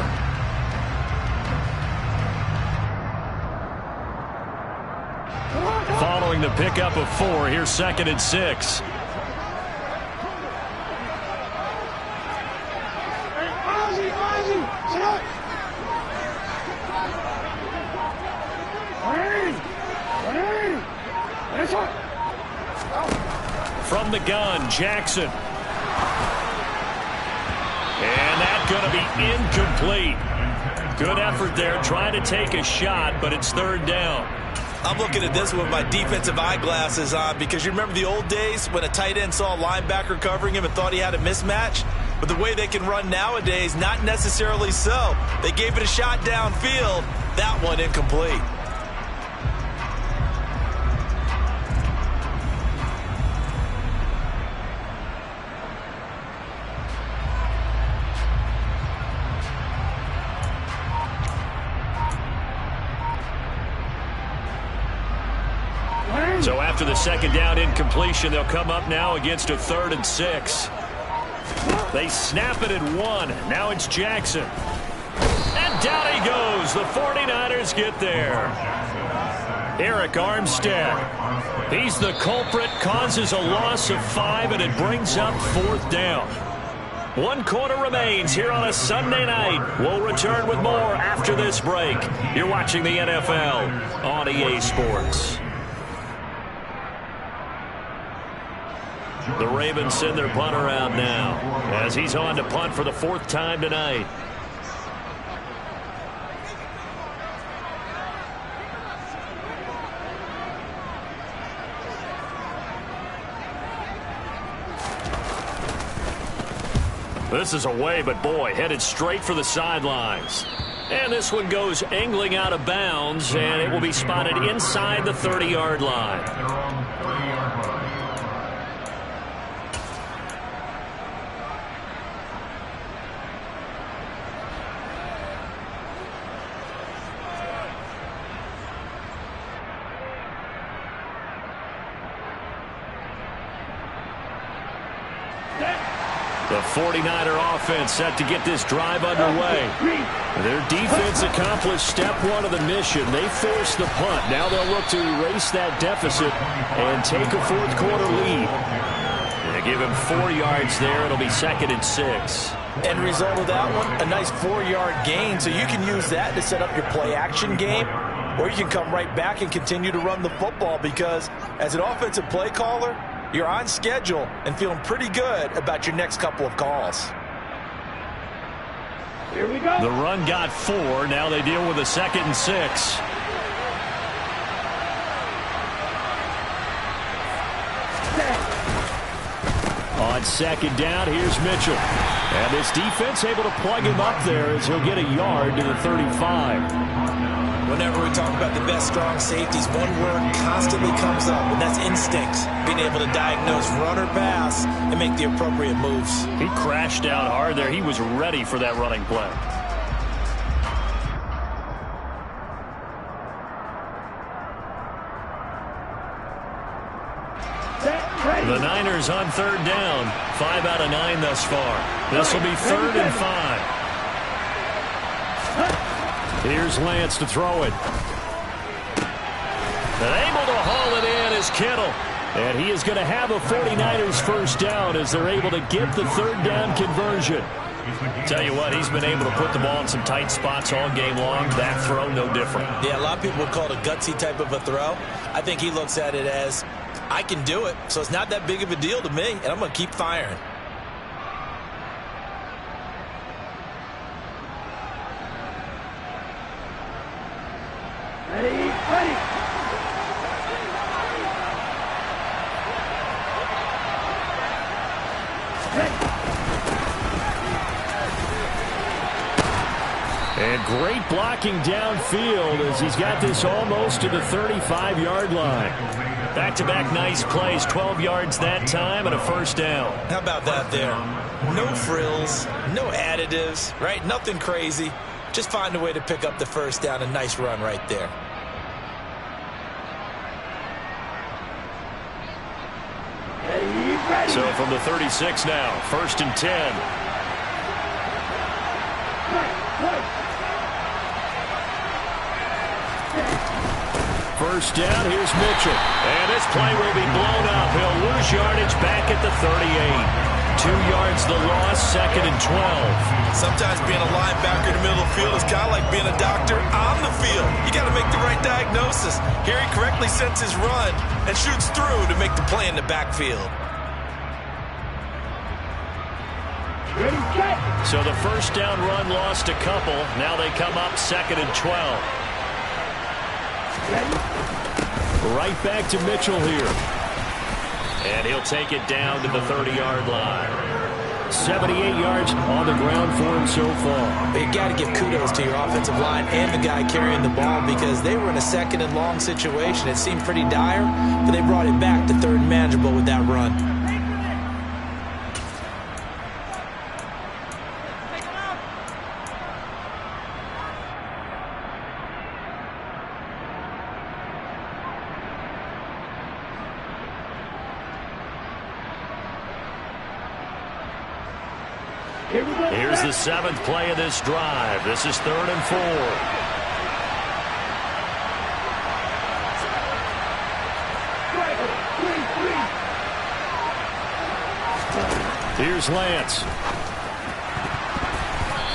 Following the pickup of 4, here's 2nd and 6. From the gun, Jackson. And that's going to be incomplete. Good effort there, trying to take a shot, but it's 3rd down. I'm looking at this with my defensive eyeglasses on because you remember the old days when a tight end saw a linebacker covering him and thought he had a mismatch? But the way they can run nowadays, not necessarily so. They gave it a shot downfield. That one incomplete. So after the 2nd down incompletion, they'll come up now against a 3rd and 6. They snap it at 1. Now it's Jackson. And down he goes. The 49ers get there. Eric Armstead. He's the culprit, causes a loss of 5, and it brings up 4th down. 1 quarter remains here on a Sunday night. We'll return with more after this break. You're watching the NFL on EA Sports. The Ravens send their punter out now as he's on to punt for the 4th time tonight. This is away, but boy, headed straight for the sidelines. And this one goes angling out of bounds, and it will be spotted inside the 30-yard line. The 49er offense set to get this drive underway. Their defense accomplished step 1 of the mission. They forced the punt. Now they'll look to erase that deficit and take a 4th quarter lead. They give him 4 yards there. It'll be 2nd and 6. End result of that one, a nice 4-yard gain. So you can use that to set up your play-action game, or you can come right back and continue to run the football because as an offensive play caller, you're on schedule and feeling pretty good about your next couple of calls. Here we go. The run got 4. Now they deal with a 2nd and 6. On 2nd down, here's Mitchell. And this defense able to plug him up there as he'll get a yard to the 35. Whenever we talk about the best strong safeties, one word constantly comes up, and that's instincts. Being able to diagnose run or pass and make the appropriate moves. He crashed out hard there. He was ready for that running play. The Niners on 3rd down. 5 out of 9 thus far. This will be 3rd and 5. Here's Lance to throw it. And able to haul is Kittle. And he is going to have a 49ers first down as they're able to get the third down conversion. Tell you what, he's been able to put the ball in some tight spots all game long. That throw, no different. Yeah, a lot of people would call it a gutsy type of a throw. I think he looks at it as, I can do it, so it's not that big of a deal to me, and I'm going to keep firing. Ready. And great blocking downfield as he's got this almost to the 35-yard line. Back-to-back nice plays, 12 yards that time and a first down. How about that there? No frills, no additives, right? Nothing crazy. Just find a way to pick up the first down. A nice run right there. Ready. So from the 36 now, 1st and 10. First down, here's Mitchell. And this play will be blown up. He'll lose yardage back at the 38. 2 yards the loss, 2nd and 12. Sometimes being a linebacker in the middle of the field is kind of like being a doctor on the field. You got to make the right diagnosis. Here he correctly sets his run and shoots through to make the play in the backfield. Ready, set. So the first down run lost a couple. Now they come up 2nd and 12. Right back to Mitchell here. And he'll take it down to the 30-yard line. 78 yards on the ground for him so far. But you got to give kudos to your offensive line and the guy carrying the ball because they were in a 2nd and long situation. It seemed pretty dire, but they brought it back to 3rd and manageable with that run. Here's the 7th play of this drive. This is 3rd and 4. Here's Lance.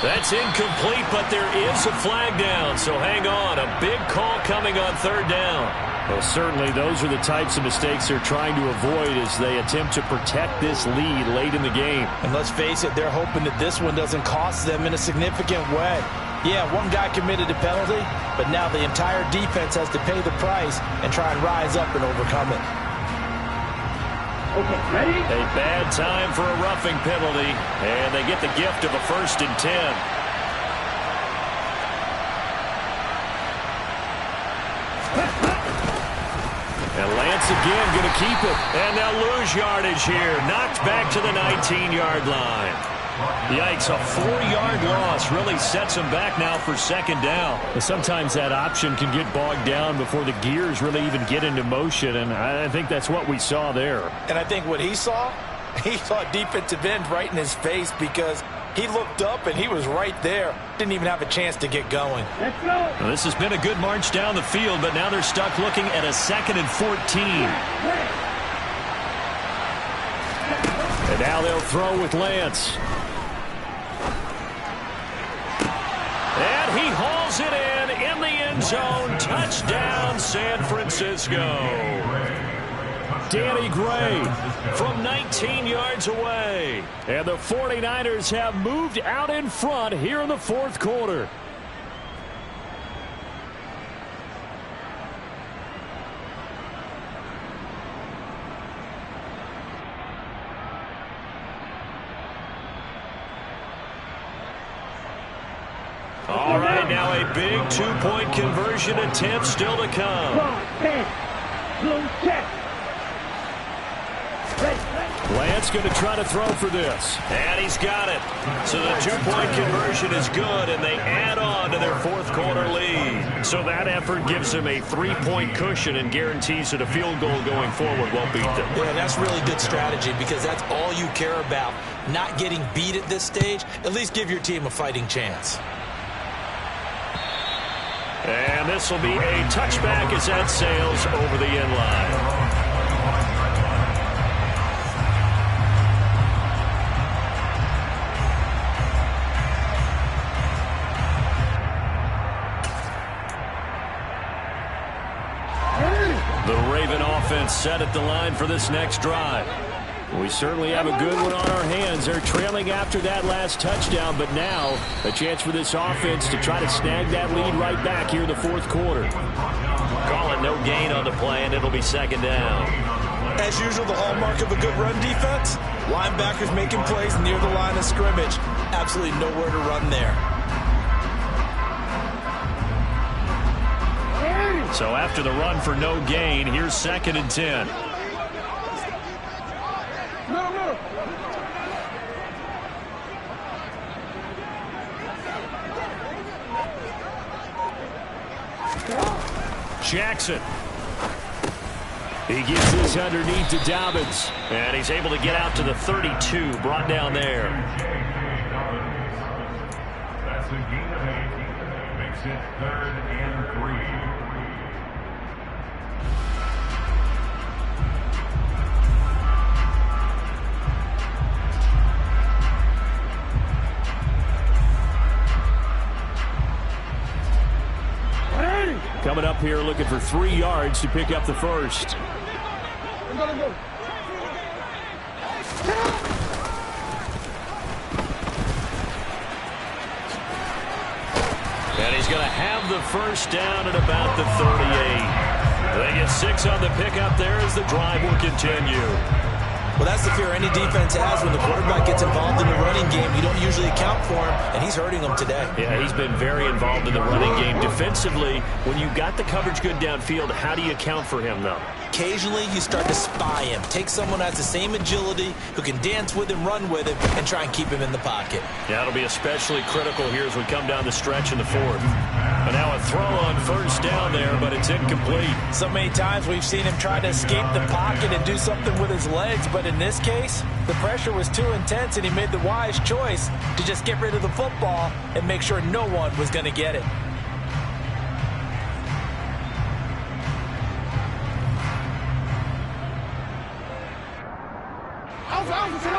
That's incomplete, but there is a flag down, so hang on. A big call coming on 3rd down. Well, certainly those are the types of mistakes they're trying to avoid as they attempt to protect this lead late in the game. And let's face it, they're hoping that this one doesn't cost them in a significant way. Yeah, one guy committed a penalty, but now the entire defense has to pay the price and try and rise up and overcome it. Okay, ready? A bad time for a roughing penalty, and they get the gift of a 1st and 10. And Lance again going to keep it. And they'll lose yardage here. Knocked back to the 19-yard line. Yikes, a 4-yard loss really sets them back now for 2nd down. Sometimes that option can get bogged down before the gears really even get into motion, and I think that's what we saw there. And I think what he saw a defensive end right in his face because he looked up and he was right there. Didn't even have a chance to get going. Let's go. Well, this has been a good march down the field, but now they're stuck looking at a 2nd and 14. And now they'll throw with Lance. And he hauls it in the end zone. Touchdown, San Francisco. Danny Gray from 19 yards away. And the 49ers have moved out in front here in the 4th quarter. All right, now a big 2-point conversion attempt still to come. Blue check. Lance going to try to throw for this. And he's got it. So the 2-point conversion is good, and they add on to their 4th quarter lead. So that effort gives them a 3-point cushion and guarantees that a field goal going forward won't beat them. Yeah, that's really good strategy because that's all you care about. Not getting beat at this stage. At least give your team a fighting chance. And this will be a touchback as that sails over the end line. It's set at the line for this next drive. We certainly have a good one on our hands. They're trailing after that last touchdown, but now a chance for this offense to try to snag that lead right back here in the fourth quarter. Call it no gain on the play, and it'll be second down. As usual, the hallmark of a good run defense, linebackers making plays near the line of scrimmage. Absolutely nowhere to run there. So after the run for no gain, here's 2nd and 10. Jackson. He gets this underneath to Dobbins. And he's able to get out to the 32, brought down there. That's a gain of 8. Makes it 3rd and 3. Coming up here looking for 3 yards to pick up the first. And he's going to have the first down at about the 38. They get 6 on the pickup there as the drive will continue. Well, that's the fear any defense has when the quarterback gets involved in the running game. You don't usually account for him, and he's hurting them today. Yeah, he's been very involved in the running game. Defensively, when you got the coverage good downfield, how do you account for him, though? Occasionally, you start to spy him. Take someone who has the same agility, who can dance with him, run with him, and try and keep him in the pocket. Yeah, it'll be especially critical here as we come down the stretch in the fourth. And now a throw on first down there, but it's incomplete. So many times we've seen him try to escape the pocket and do something with his legs, but in this case, the pressure was too intense and he made the wise choice to just get rid of the football and make sure no one was going to get it.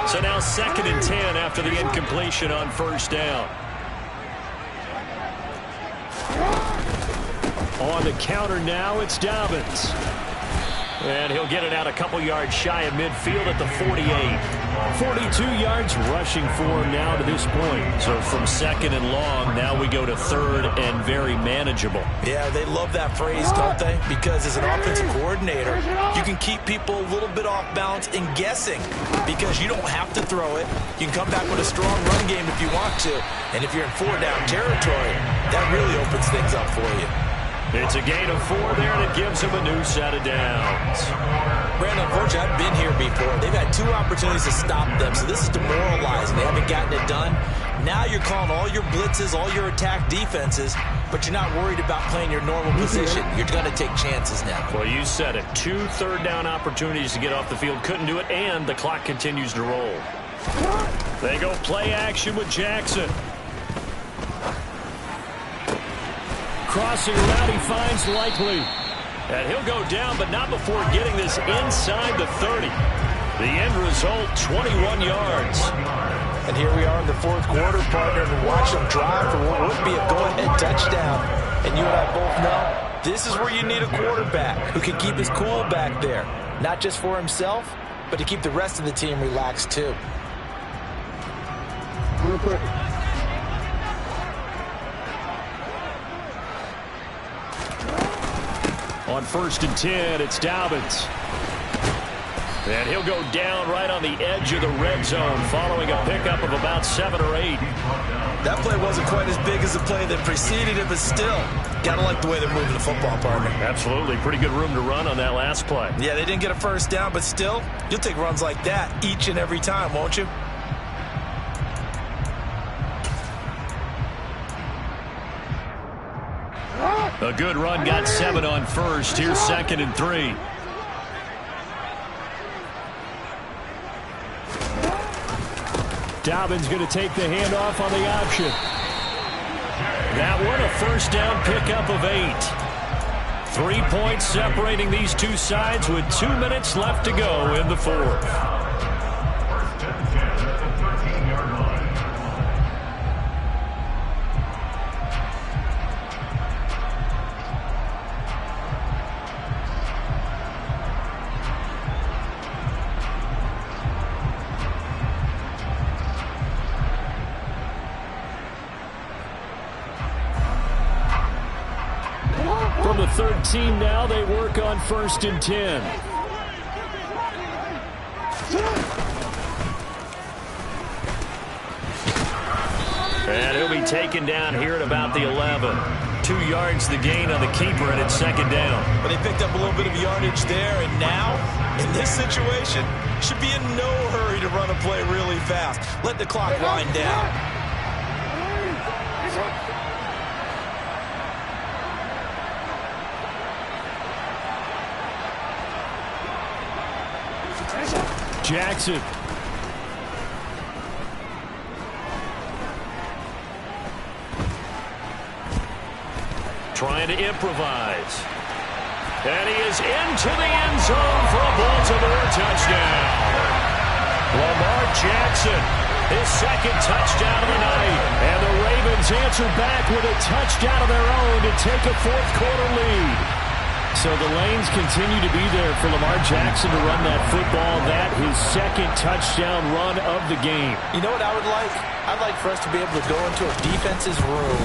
So now 2nd and 10 after the incompletion on first down. On the counter now, it's Dobbins. And he'll get it out a couple yards shy of midfield at the 48. 42 yards rushing for him now to this point. So from 2nd and long, now we go to 3rd and very manageable. Yeah, they love that phrase, don't they? Because as an offensive coordinator, you can keep people a little bit off balance and guessing because you don't have to throw it. You can come back with a strong run game if you want to. And if you're in 4-down territory, that really opens things up for you. It's a gain of 4 there, and it gives him a new set of downs. Brandon, unfortunately, I've been here before. They've had 2 opportunities to stop them, so this is demoralizing. They haven't gotten it done. Now you're calling all your blitzes, all your attack defenses, but you're not worried about playing your normal position. You're going to take chances now. Well, you said it. 2 third-down opportunities to get off the field. Couldn't do it, and the clock continues to roll. They go play action with Jackson. Crossing route, he finds Likely. And he'll go down, but not before getting this inside the 30. The end result, 21 yards. And here we are in the fourth quarter, partner, and watch them drive for what would be a go-ahead touchdown. And you and I both know this is where you need a quarterback who can keep his cool back there. Not just for himself, but to keep the rest of the team relaxed too. On 1st and 10, it's Dobbins. And he'll go down right on the edge of the red zone following a pickup of about 7 or 8. That play wasn't quite as big as the play that preceded it, but still, gotta like the way they're moving the football, partner. Absolutely. Pretty good room to run on that last play. Yeah, they didn't get a first down, but still, you'll take runs like that each and every time, won't you? A good run, got 7 on first. Here's 2nd and 3. Dobbins going to take the handoff on the option. That one a first down pickup of 8. 3 points separating these two sides with 2 minutes left to go in the fourth. First and 10 at the 13-yard line. 13 now. They work on 1st and 10. And he'll be taken down here at about the 11. 2 yards the gain on the keeper, and it's 2nd down. But they picked up a little bit of yardage there, and now, in this situation, should be in no hurry to run a play really fast. Let the clock wind down. Jackson. Trying to improvise. And he is into the end zone for a Baltimore touchdown. Lamar Jackson, his 2nd touchdown of the night. And the Ravens answer back with a touchdown of their own to take a 4th quarter lead. So the lanes continue to be there for Lamar Jackson to run that football. That his 2nd touchdown run of the game. You know what I would like? I'd like for us to be able to go into a defense's room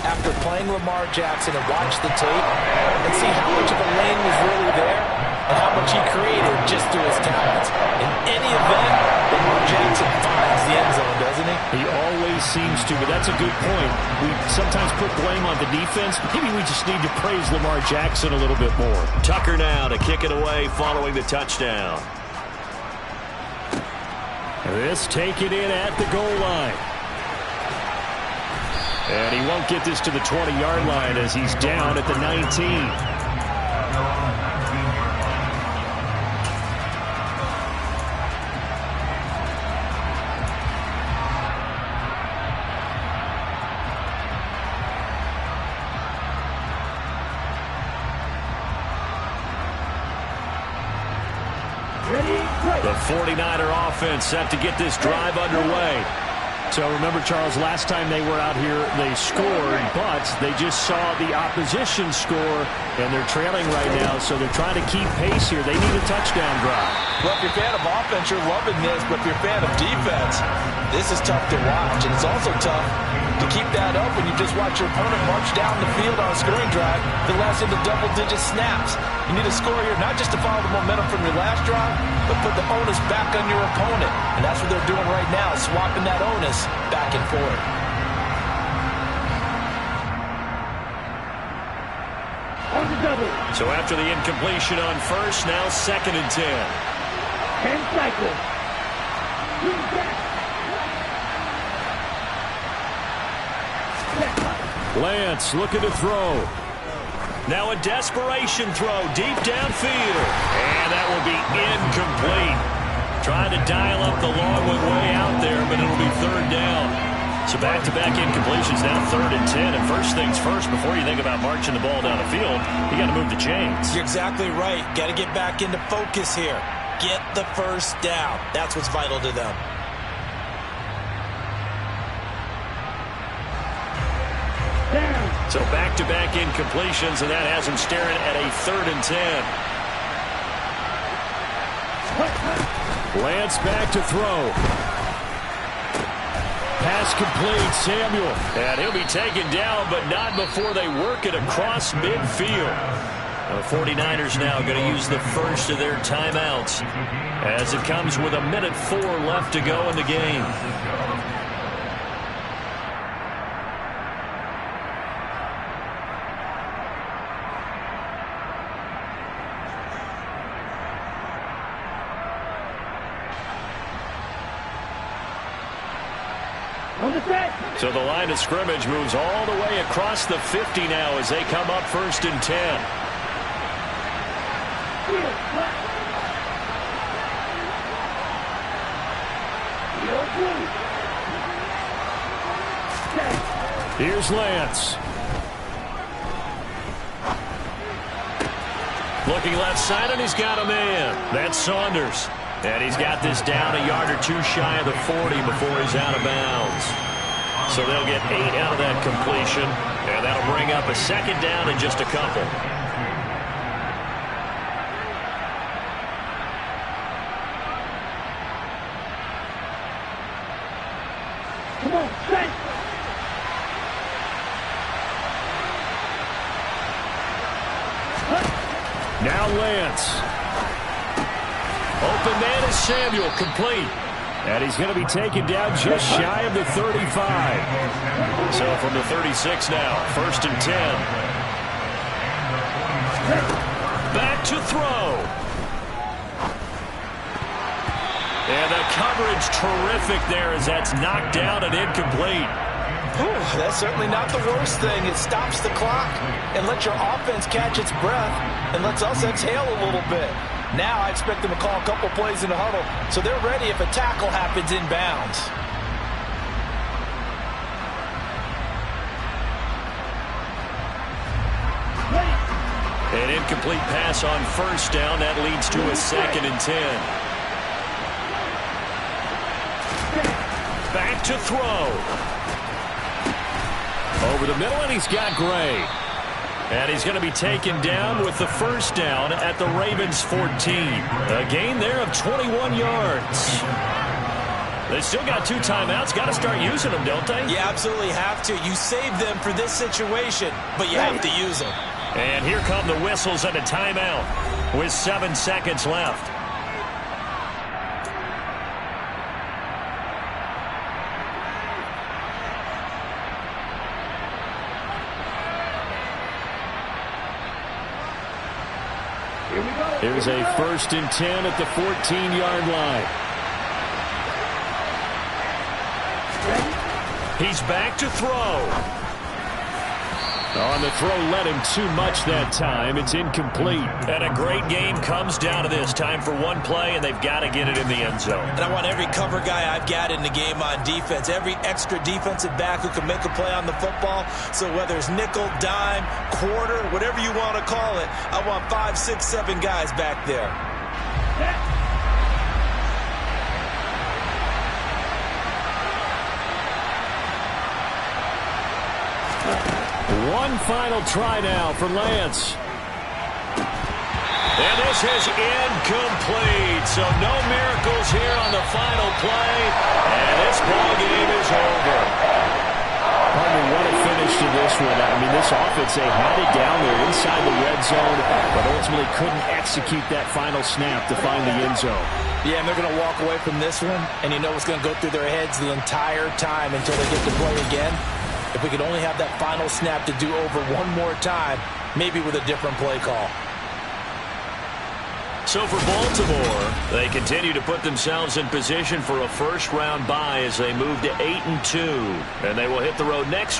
after playing Lamar Jackson and watch the tape and see how much of a lane was really there and how much he created just through his talents. In any event, Lamar Jackson finds the end zone, doesn't he? He always seems to, but that's a good point. We sometimes put blame on the defense. Maybe we just need to praise Lamar Jackson a little bit more. Tucker now to kick it away following the touchdown. This taken in at the goal line. And he won't get this to the 20-yard line as he's down at the 19. The 49er offense set to get this drive underway. So remember, Charles, last time they were out here, they scored, but they just saw the opposition score, and they're trailing right now, so they're trying to keep pace here. They need a touchdown drive. Well, if you're a fan of offense, you're loving this, but if you're a fan of defense, this is tough to watch, and it's also tough to keep that up when you just watch your opponent march down the field on a scoring drive that lasts into double-digit snaps. You need a score here, not just to follow the momentum from your last drive, but put the onus back on your opponent. And that's what they're doing right now, swapping that onus back and forth. On the double. So after the incompletion on 1st, now 2nd and 10. 10 cycles. Lance looking to throw. Now a desperation throw deep downfield. And that will be incomplete. Trying to dial up the long one way out there, but it'll be 3rd down. So back-to-back incompletions, now 3rd and 10. And first things first, before you think about marching the ball down the field, you got to move the chains. You're exactly right. Got to get back into focus here. Get the 1st down. That's what's vital to them. So back-to-back incompletions, and that has him staring at a 3rd and 10. Lance back to throw. Pass complete, Samuel. And he'll be taken down, but not before they work it across midfield. The 49ers now going to use the first of their timeouts as it comes with 1:04 left to go in the game. So the line of scrimmage moves all the way across the 50 now as they come up 1st and 10. Here's Lance. Looking left side, and he's got a man. That's Saunders. And he's got this down a yard or two shy of the 40 before he's out of bounds. So they'll get 8 out of that completion, and that'll bring up a 2nd down in just a couple. Come on, set. Now Lance. Open man is Samuel, complete. And he's going to be taken down just shy of the 35. So from the 36 now, 1st and 10. Back to throw. And the coverage terrific there as that's knocked down and incomplete. Whew, that's certainly not the worst thing. It stops the clock and lets your offense catch its breath and lets us exhale a little bit. Now I expect them to call a couple plays in the huddle so they're ready if a tackle happens inbounds. An incomplete pass on 1st down. That leads to a 2nd and 10. Back to throw. Over the middle, and he's got Gray. And he's going to be taken down with the 1st down at the Ravens 14. A gain there of 21 yards. They still got 2 timeouts. Got to start using them, don't they? You absolutely have to. You save them for this situation, but you have to use them. And here come the whistles and a timeout with 7 seconds left. Here's a 1st and 10 at the 14-yard line. He's back to throw. On the throw, led him too much that time. It's incomplete. And a great game comes down to this. Time for one play, and they've got to get it in the end zone. And I want every cover guy I've got in the game on defense, every extra defensive back who can make a play on the football. So whether it's nickel, dime, quarter, whatever you want to call it, I want 5, 6, 7 guys back there. One final try now for Lance. And this is incomplete. So no miracles here on the final play. And this ball game is over. Pardon me, what a finish to this one. I mean, this offense, they had it down there inside the red zone, but ultimately couldn't execute that final snap to find the end zone. Yeah, and they're going to walk away from this one, and you know what's going to go through their heads the entire time until they get to play again. If we could only have that final snap to do over one more time, maybe with a different play call. So for Baltimore, they continue to put themselves in position for a first-round bye as they move to 8-2. And they will hit the road next week.